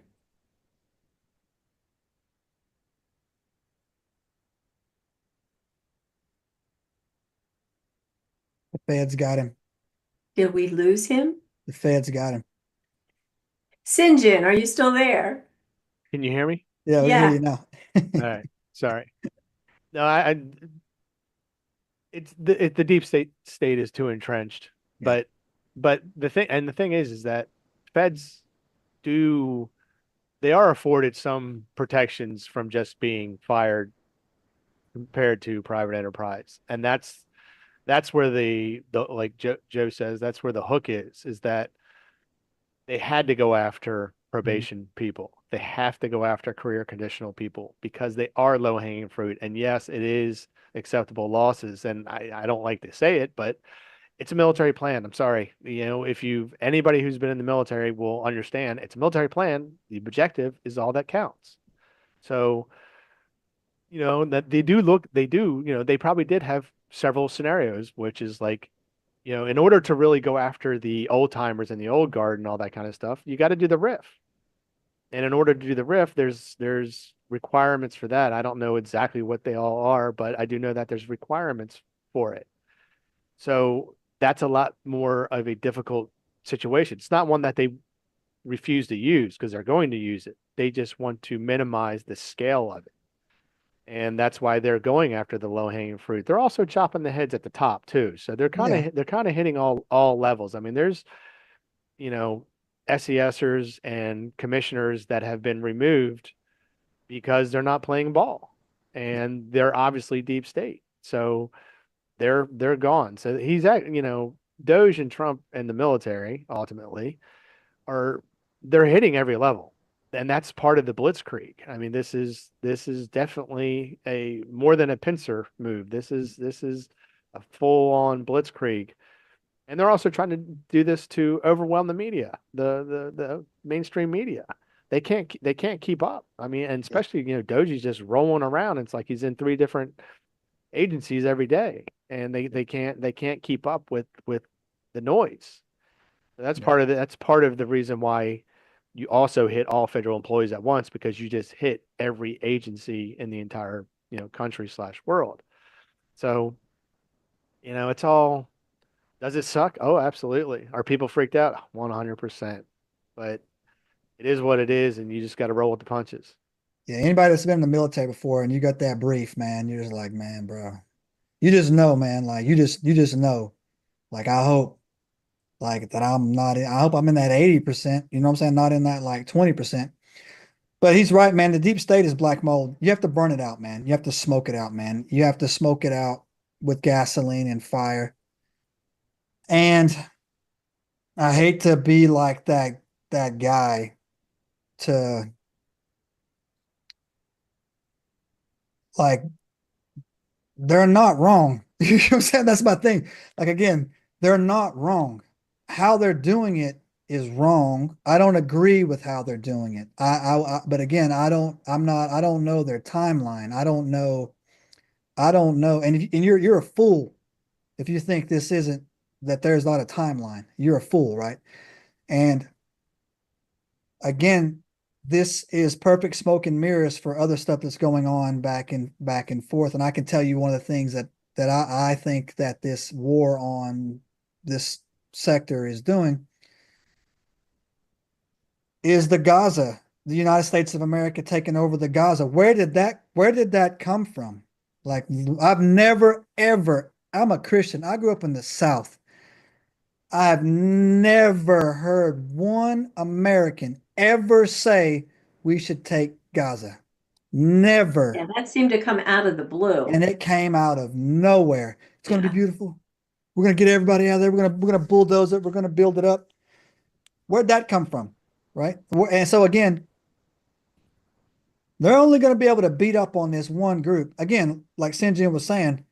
The feds got him. Did we lose him? The feds got him. Sinjin, are you still there? Can you hear me? Yeah, we hear Yeah. you now. All right. Sorry. No, it's the deep state is too entrenched. Yeah. But the thing is that feds do they are afforded some protections from just being fired compared to private enterprise. And that's where the like Joe says, that's where the hook is that they had to go after probation people. They have to go after career conditional people because they are low hanging fruit. And yes, it is acceptable losses. And I don't like to say it, but it's a military plan. I'm sorry. If anybody who's been in the military will understand it's a military plan. The objective is all that counts. So, that they probably did have several scenarios, which is like, in order to really go after the old timers and the old guard and all that kind of stuff, you got to do the riff. And in order to do the RIF, there's requirements for that. I don't know exactly what they all are, but I do know that there's requirements for it. So that's a lot more of a difficult situation. It's not one that they refuse to use because they're going to use it. They just want to minimize the scale of it. And that's why they're going after the low-hanging fruit. They're also chopping the heads at the top too. So they're kind Yeah. of hitting all levels. I mean, there's, you know, SESers and commissioners that have been removed because they're not playing ball. And they're obviously deep state. So they're gone. So he's at, you know, DOGE and Trump and the military ultimately are they're hitting every level. And that's part of the blitzkrieg. I mean, this is definitely a more than a pincer move. This is a full on blitzkrieg. And they're also trying to do this to overwhelm the media, the mainstream media. They can't keep up. I mean, and especially, you know, Doji's just rolling around. It's like he's in 3 different agencies every day, and they can't keep up with the noise. That's Yeah. that's part of the reason why you also hit all federal employees at once, because you just hit every agency in the entire, you know, country / world. So, you know, it's all, does it suck? Oh, absolutely. Are people freaked out? 100%. But it is what it is, and you just got to roll with the punches. Yeah. Anybody that's been in the military before and you got that brief, man, you're just like, man, bro, you just know, man, like you just know. Like I hope like that I'm not in, I hope I'm in that 80%, you know what I'm saying? Not in that like 20%. But he's right, man. The deep state is black mold. You have to burn it out, man. You have to smoke it out, man. You have to smoke it out with gasoline and fire. And I hate to be like that guy to like they're not wrong. You know what I'm saying? That's my thing. Like again, they're not wrong. How they're doing it is wrong. I don't agree with how they're doing it. But again, I don't know their timeline. I don't know. And you're a fool if you think this isn't that there's not a timeline. You're a fool, right? And again, this is perfect smoke and mirrors for other stuff that's going on back and forth. And I can tell you one of the things that I think that this war on this sector is doing is the United States of America taking over the Gaza. Where did that come from? Like I've never ever, I'm a Christian. I grew up in the South. I've never heard one American ever say we should take Gaza. Yeah, Never. that seemed to come out of the blue. And it came out of nowhere. It's going to be Yeah. beautiful. We're going to get everybody out of there. We're going to bulldoze it. We're going to build it up. Where'd that come from? Right? And so again, they're only going to be able to beat up on this one group. Again, like Sinjin was saying,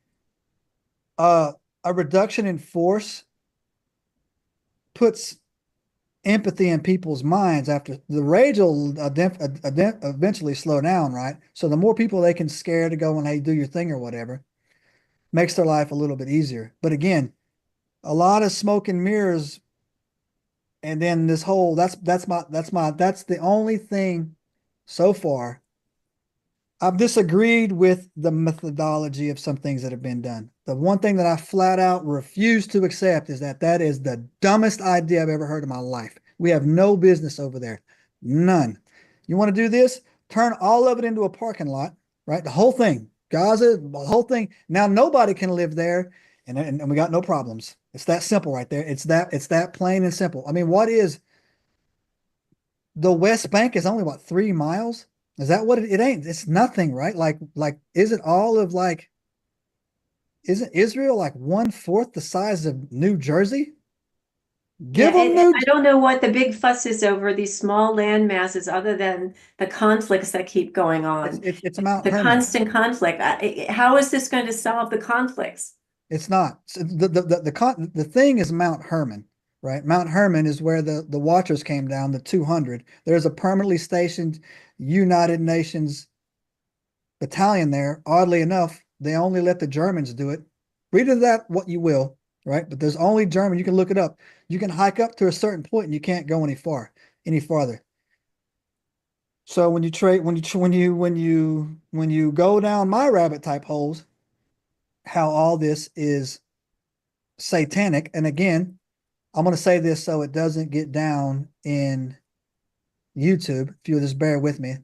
a reduction in force puts empathy in people's minds. After the rage will eventually slow down, right? So the more people they can scare to go and hey, do your thing or whatever, makes their life a little bit easier. But again, a lot of smoke and mirrors, and then this whole that's the only thing so far. I've disagreed with the methodology of some things that have been done. The one thing that I flat out refuse to accept is that is the dumbest idea I've ever heard in my life. We have no business over there. None. You want to do this? Turn all of it into a parking lot, right? The whole thing. Gaza, the whole thing. Now nobody can live there and we got no problems. It's that simple right there. It's that plain and simple. I mean, what is the West Bank is only what 3 miles? Is that what it ain't? It's nothing, right? Like, is it all of like, isn't Israel like 1/4 the size of New Jersey? Yeah, Give them and New. I don't know what the big fuss is over these small land masses other than the conflicts that keep going on. It's Mount The Hermon. constant conflict. How is this going to solve the conflicts? It's not. So the thing is Mount Hermon, right? Mount Hermon is where the Watchers came down, the 200. There's a permanently stationed United Nations battalion there. Oddly enough, they only let the Germans do it. Read into that what you will, right? But there's only German. You can look it up. You can hike up to a certain point and you can't go any farther. So when you go down my rabbit type holes, how all this is satanic. And again, I'm going to say this so it doesn't get down in YouTube. If you'll just bear with me,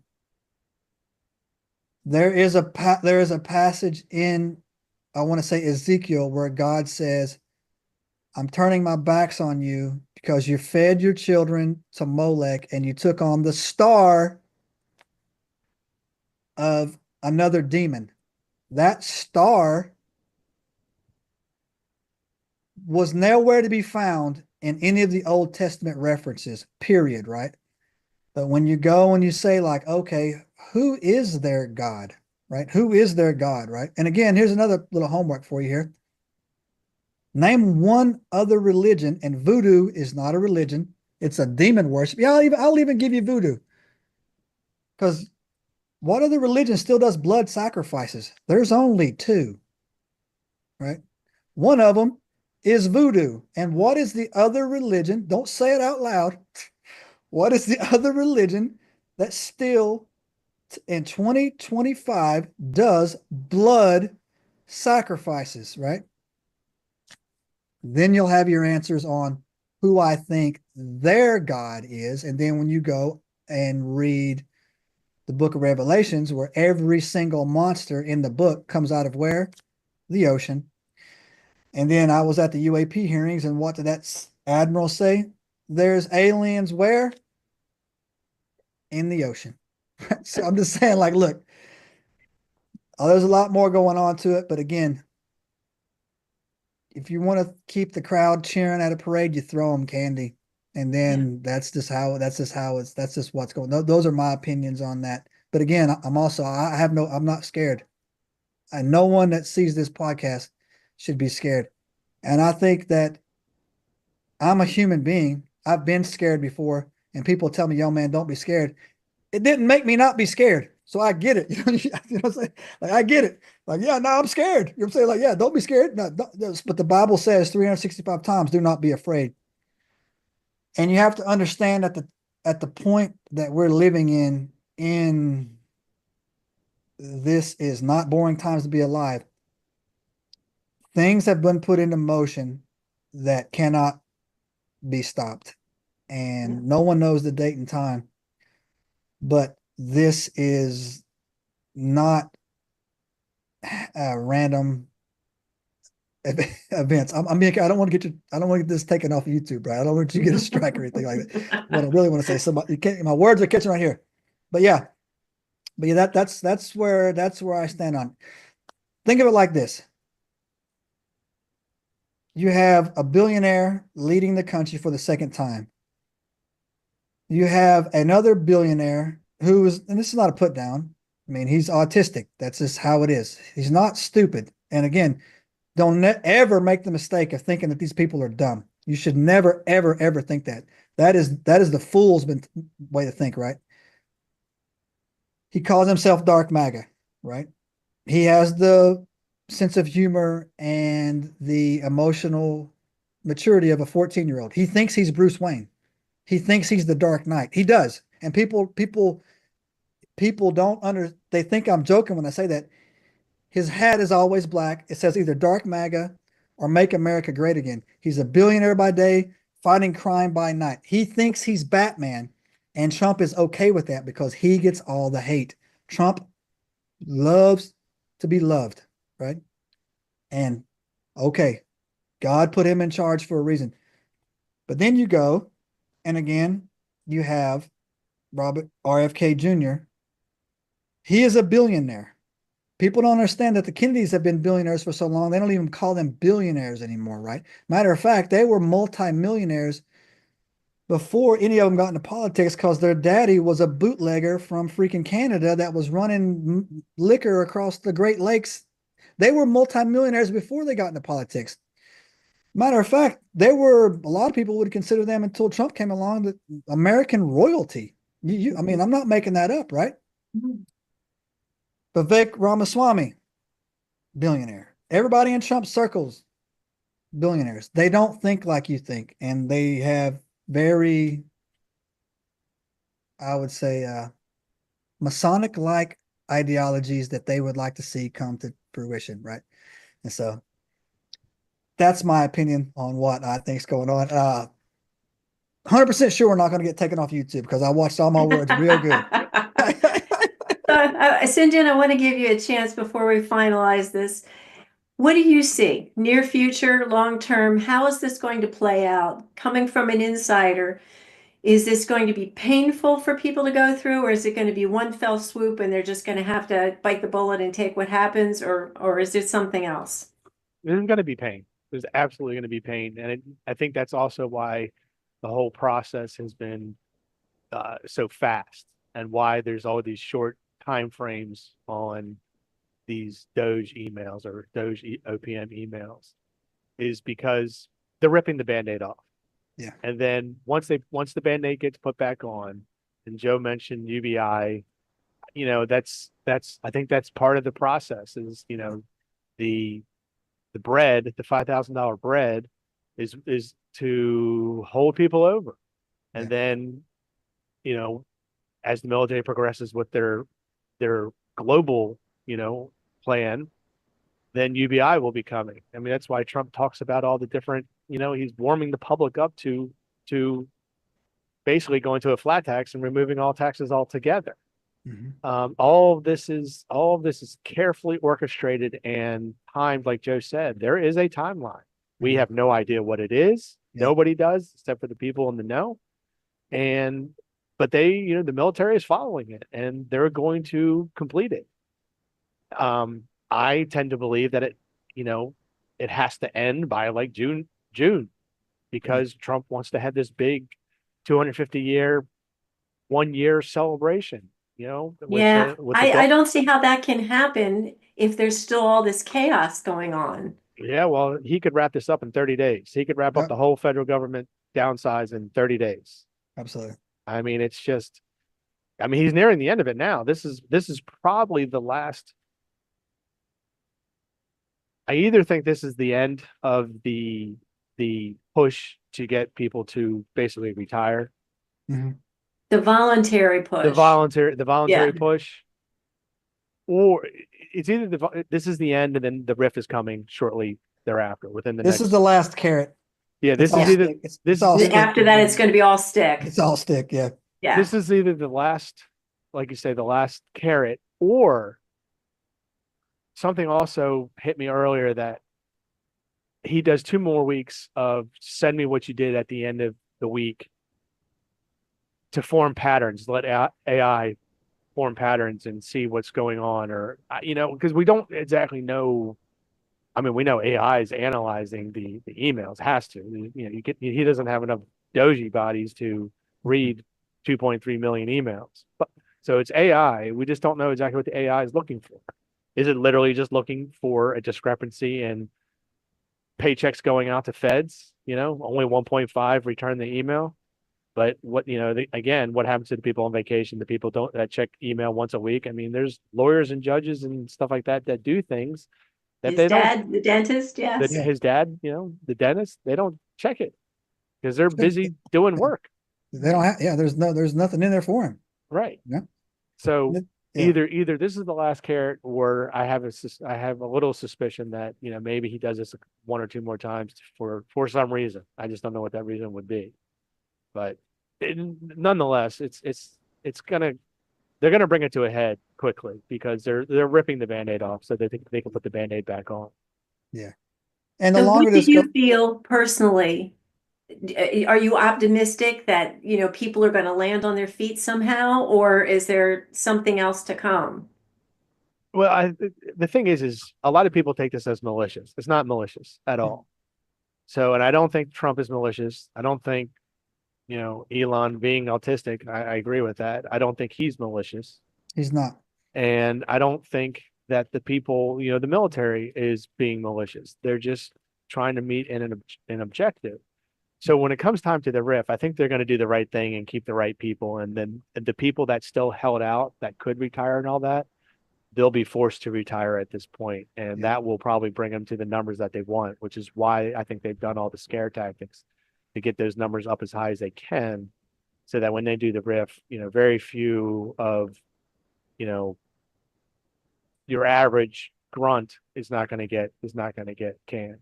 there is a passage in, I want to say, Ezekiel, where God says, "I'm turning my backs on you because you fed your children to Molech and you took on the star of another demon." That star was nowhere to be found in any of the Old Testament references, period, right? But when you go and you say, like, okay, who is their God, right? Who is their God, right? And again, here's another little homework for you here. Name one other religion, and voodoo is not a religion. It's a demon worship. Yeah, I'll even give you voodoo. Because what other religion still does blood sacrifices? There's only two, right? One of them is voodoo. And what is the other religion? Don't say it out loud. What is the other religion that still in 2025 does blood sacrifices, right? Then you'll have your answers on who I think their God is. And then when you go and read the book of Revelations, where every single monster in the book comes out of where? The ocean. And then I was at the UAP hearings, and what did that admiral say? There's aliens where? In the ocean. So I'm just saying, like, look, there's a lot more going on to it. But again, if you want to keep the crowd cheering at a parade, you throw them candy. And then that's just what's going on. Those are my opinions on that. But again, I'm not scared. And no one that sees this podcast should be scared. And I think that I'm a human being. I've been scared before, and people tell me, "Yo, man, don't be scared." It didn't make me not be scared. So I get it. You know what I'm saying? Like, I get it. Like, yeah, no, I'm scared. You know what I'm saying? Like, yeah, don't be scared. No, but the Bible says 365 times, do not be afraid. And you have to understand that at the point that we're living in this is not boring times to be alive. Things have been put into motion that cannot be stopped. And no one knows the date and time. But this is not random events. I don't want to get this taken off of YouTube, right? I don't want you to get a strike or anything like that. What I really want to say, my words are catching right here. But yeah, that's where I stand on. Think of it like this. You have a billionaire leading the country for the second time. You have another billionaire who is, and this is not a put down. I mean, he's autistic. That's just how it is. He's not stupid. And again, don't ever make the mistake of thinking that these people are dumb. You should never, ever, ever think that. That is the fool's way to think, right? He calls himself Dark MAGA, right? He has the sense of humor and the emotional maturity of a 14-year-old. He thinks he's Bruce Wayne. He thinks he's the Dark Knight. He does. And people they think I'm joking when I say that. His hat is always black. It says either Dark MAGA or Make America Great Again. He's a billionaire by day, fighting crime by night. He thinks he's Batman, and Trump is okay with that because he gets all the hate. Trump loves to be loved, right? And okay, God put him in charge for a reason. But then you go, and again, you have Robert RFK Jr. He is a billionaire. People don't understand that the Kennedys have been billionaires for so long, they don't even call them billionaires anymore, right? Matter of fact, they were multimillionaires before any of them got into politics because their daddy was a bootlegger from freaking Canada that was running liquor across the Great Lakes. They were multimillionaires before they got into politics. Matter of fact, a lot of people would consider them until Trump came along, the American royalty. I mean, I'm not making that up, right? Mm-hmm. Vivek Ramaswamy, billionaire. Everybody in Trump's circles, billionaires. They don't think like you think, and they have very, I would say, Masonic-like ideologies that they would like to see come to fruition, right? And so that's my opinion on what I think is going on. 100% sure we're not going to get taken off YouTube because I watched all my words real good. St. John, I want to give you a chance before we finalize this. What do you see? Near future, long term? How is this going to play out? Coming from an insider, is this going to be painful for people to go through, or is it going to be one fell swoop and they're just going to have to bite the bullet and take what happens, or is it something else? There's going to be pain. There's absolutely going to be pain. And I think that's also why the whole process has been so fast, and why there's all these short time frames on these DOGE emails or DOGE OPM emails, is because they're ripping the Band-Aid off. Yeah. And then once the Band-Aid gets put back on, and Joe mentioned UBI, that's I think that's part of the process. Is the bread, the $5,000 bread, is to hold people over, and then as the military progresses with their global plan, then UBI will be coming. I mean, that's why Trump talks about all the different, he's warming the public up to basically going to a flat tax and removing all taxes altogether. Mm-hmm. All of this is carefully orchestrated and timed. Like Joe said, there is a timeline. We have no idea what it is. Yeah. Nobody does, except for the people in the know. But they, the military is following it, and they're going to complete it. I tend to believe that it has to end by like June, because Trump wants to have this big 250-year, 1 year celebration. I don't see how that can happen if there's still all this chaos going on. Yeah, well, he could wrap this up in 30 days. He could wrap up the whole federal government downsize in 30 days. Absolutely. I mean, it's just, he's nearing the end of it now. This is probably the last. I either think this is the end of the push to get people to basically retire. Mm-hmm. The voluntary push. The voluntary push. Or it's either this is the end, and then the RIF is coming shortly thereafter. This is the last carrot. Yeah, this is either it's all stick. After that, it's going to be all stick. It's all stick. Yeah. Yeah. This is either the last, like you say, the last carrot, or something also hit me earlier that he does 2 more weeks of send me what you did at the end of the week to form patterns, let AI form patterns and see what's going on, or because we don't exactly know. I mean, we know AI is analyzing the emails, has to. He doesn't have enough doji bodies to read 2.3 million emails. But so it's AI. We just don't know exactly what the AI is looking for. Is it literally just looking for a discrepancy in paychecks going out to feds? Only 1.5 return the email. But what again, what happens to the people on vacation? The people that check email once a week. I mean, there's lawyers and judges and stuff like that do things that his dad, the dentist, yes. His dad, the dentist, they don't check it because they're busy doing work. They don't have. Yeah, there's nothing in there for him. Right. Yeah. So either this is the last carrot, or I have a little suspicion that maybe he does this 1 or 2 more times for some reason. I just don't know what that reason would be. But nonetheless, they're gonna bring it to a head quickly, because they're ripping the Band-Aid off so they think they can put the Band-Aid back on. Yeah. And the So longer what do you feel personally? Are you optimistic that people are going to land on their feet somehow, or is there something else to come? Well, the thing is a lot of people take this as malicious. It's not malicious at all. So, and I don't think Trump is malicious. I don't think Elon being autistic, I agree with that. I don't think he's malicious. He's not. And I don't think that the people, the military is being malicious. They're just trying to meet an objective. So when it comes time to the RIF, I think they're going to do the right thing and keep the right people. And then the people that still held out, that could retire and all that, they'll be forced to retire at this point. And that will probably bring them to the numbers that they want, which is why I think they've done all the scare tactics to get those numbers up as high as they can, so that when they do the RIF, very few of you know, your average grunt is not going to get canned.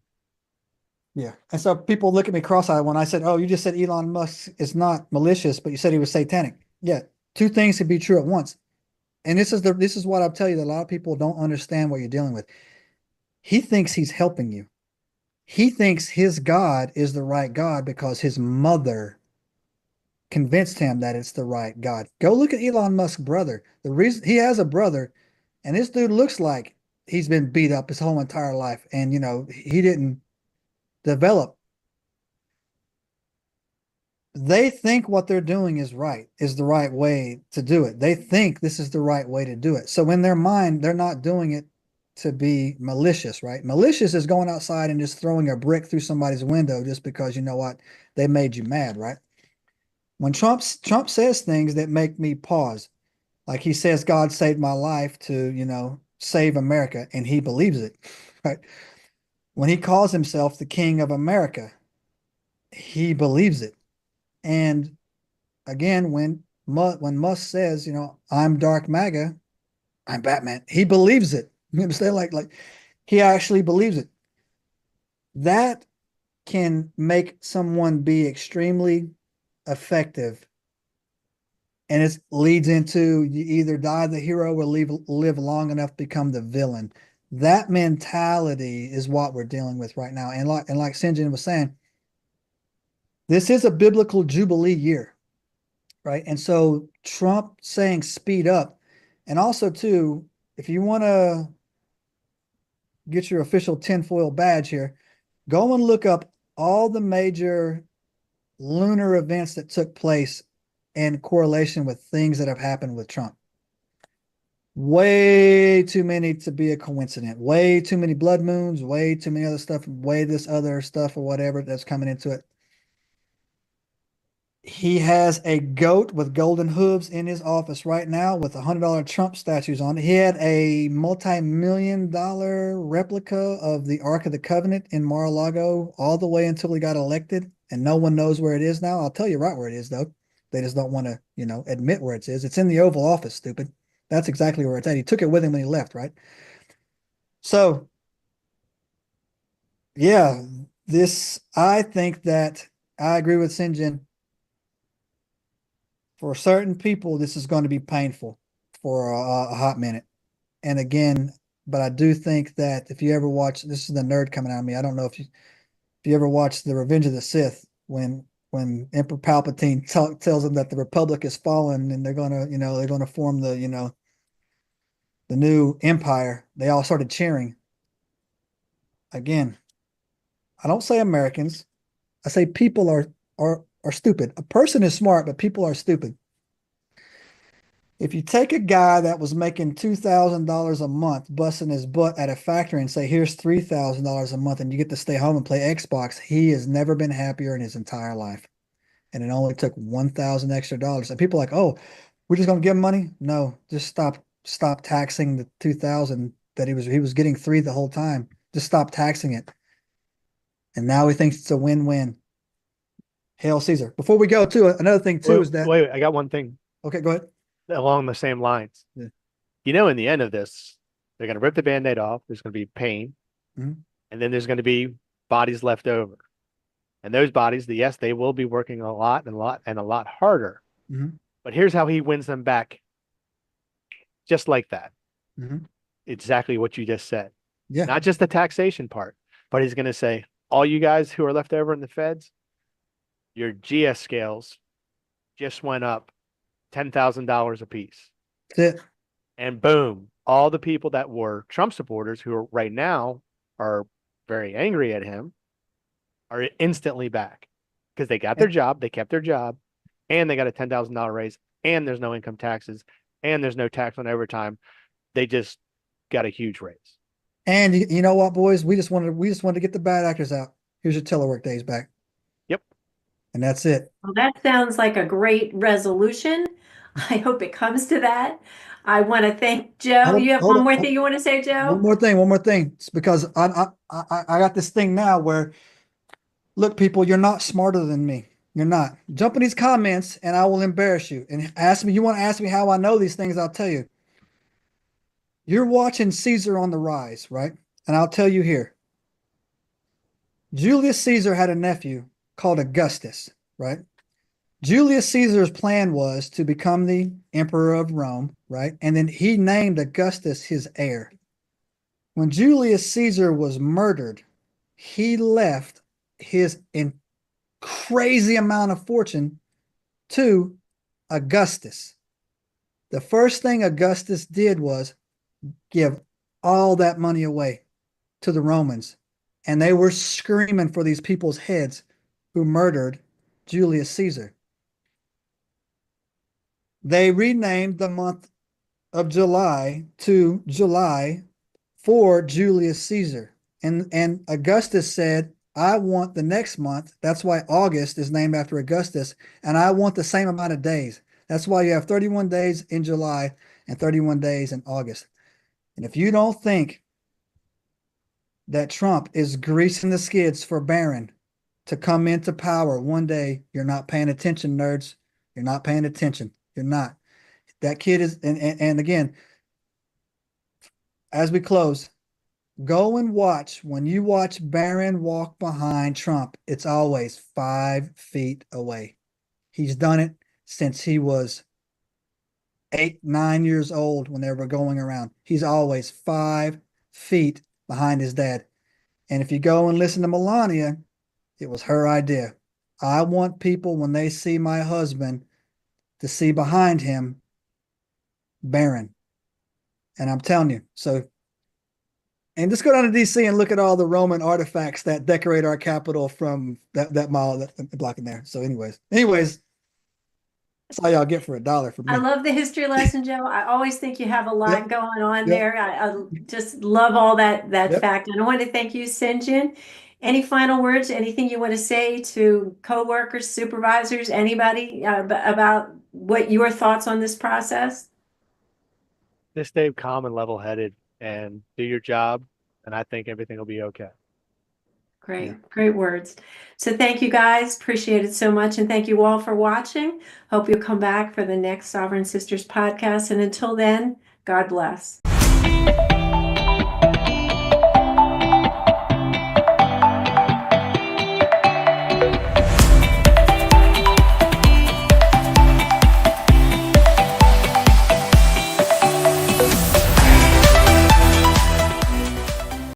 Yeah. And so people look at me cross-eyed when I said, oh, you just said Elon Musk is not malicious, but you said he was satanic. Yeah. Two things could be true at once. And this is what I'll tell you that a lot of people don't understand what you're dealing with. He thinks he's helping you. He thinks his God is the right God because his mother convinced him that it's the right God. Go look at Elon Musk's brother. The reason he has a brother, and this dude looks like he's been beat up his whole entire life. And, he didn't develop. They think what they're doing is the right way to do it. They think this is the right way to do it. So in their mind, they're not doing it to be malicious, right? Malicious is going outside and just throwing a brick through somebody's window just because you know what, they made you mad, right? When Trump says things that make me pause, like he says God saved my life to, save America, and he believes it, right? When he calls himself the king of America, he believes it. And again, when Musk says, I'm Dark MAGA, I'm Batman, he believes it. You understand? Like he actually believes it. That can make someone be extremely effective. And it leads into you either die the hero or live long enough to become the villain. That mentality is what we're dealing with right now. And like Sinjin was saying, this is a biblical Jubilee year, right? And so Trump saying speed up, and also too, if you want to get your official tinfoil badge here, go and look up all the major lunar events that took place in correlation with things that have happened with Trump. Way too many to be a coincidence. Way too many blood moons, way too many other stuff, way this other stuff or whatever that's coming into it. He has a goat with golden hooves in his office right now with $100 Trump statues on it. He had a multi-million-dollar replica of the Ark of the Covenant in Mar-a-Lago all the way until he got elected, and no one knows where it is now. I'll tell you right where it is, though. They just don't want to, admit where it is. It's in the Oval Office, stupid. That's exactly where it's at. He took it with him when he left, right? So, yeah, I think that I agree with Sinjin. For certain people, this is going to be painful for a hot minute. And again, but I do think that if you ever watch, this is the nerd coming out of me. I don't know if you ever watched The Revenge of the Sith, when Emperor Palpatine tells them that the Republic is fallen and they're going to form the new empire, they all started cheering. Again, I don't say Americans. I say people are stupid. A person is smart, but people are stupid. If you take a guy that was making $2,000 a month, busting his butt at a factory and say, here's $3,000 a month and you get to stay home and play Xbox, he has never been happier in his entire life. And it only took $1,000 extra dollars. And people are like, oh, we're just going to give him money? No, just stop taxing the $2,000 that he was getting $3,000 the whole time. Just stop taxing it. And now he thinks it's a win-win. Hail Caesar. Before we go to another thing too is that. Wait, I got one thing. Okay, go ahead. Along the same lines. Yeah. In the end of this, they're going to rip the Band-Aid off. There's going to be pain. Mm-hmm. And then there's going to be bodies left over. And those bodies, yes, they will be working a lot harder. Mm-hmm. But here's how he wins them back. Just like that. Mm-hmm. Exactly what you just said. Yeah. Not just the taxation part, but he's going to say, all you guys who are left over in the feds, your GS scales just went up $10,000 a piece. That's it. And boom, all the people that were Trump supporters who are right now are very angry at him are instantly back because they got their job, they kept their job, and they got a $10,000 raise, and there's no income taxes, and there's no tax on overtime. They just got a huge raise. And you know what, boys? We just wanted to get the bad actors out. Here's your telework days back. Yep. And that's it. Well, that sounds like a great resolution. I hope it comes to that. I want to thank Joe. You have one more thing you want to say, Joe? One more thing. It's because I got this thing now where, look, people, you're not smarter than me. You're not. Jump in these comments and I will embarrass you. And you want to ask me how I know these things, I'll tell you. You're watching Caesar on the rise, right? And I'll tell you here, Julius Caesar had a nephew called Augustus, right? Julius Caesar's plan was to become the emperor of Rome, right? And then he named Augustus his heir. When Julius Caesar was murdered, he left his crazy amount of fortune to Augustus. The first thing Augustus did was give all that money away to the Romans. And they were screaming for these people's heads who murdered Julius Caesar. They renamed the month of July to July for Julius Caesar. And Augustus said, I want the next month. That's why August is named after Augustus. And I want the same amount of days. That's why you have 31 days in July and 31 days in August. And if you don't think that Trump is greasing the skids for Barron to come into power one day, you're not paying attention, nerds. You're not paying attention. You're not. That kid is, and again, as we close, go and watch. When you watch Barron walk behind Trump, it's always 5 feet away. He's done it since he was 8, 9 years old when they were going around. He's always 5 feet behind his dad. And if you go and listen to Melania, it was her idea. I want people, when they see my husband, to see behind him Barron. And I'm telling you, so, and just go down to DC and look at all the Roman artifacts that decorate our Capitol from that mall, that block in there. So anyways, that's all y'all get for $1 from me. I love the history lesson, Joe. I always think you have a lot Yep. going on Yep. there. I just love all that Yep. fact. And I want to thank you, Sinjin. Any final words, anything you want to say to coworkers, supervisors, anybody about what your thoughts on this process? Just stay calm and level-headed and do your job, and I think everything will be okay. Great, great words. So thank you guys. Appreciate it so much. And thank you all for watching. Hope you'll come back for the next Sovereign Sisters podcast. And until then, God bless.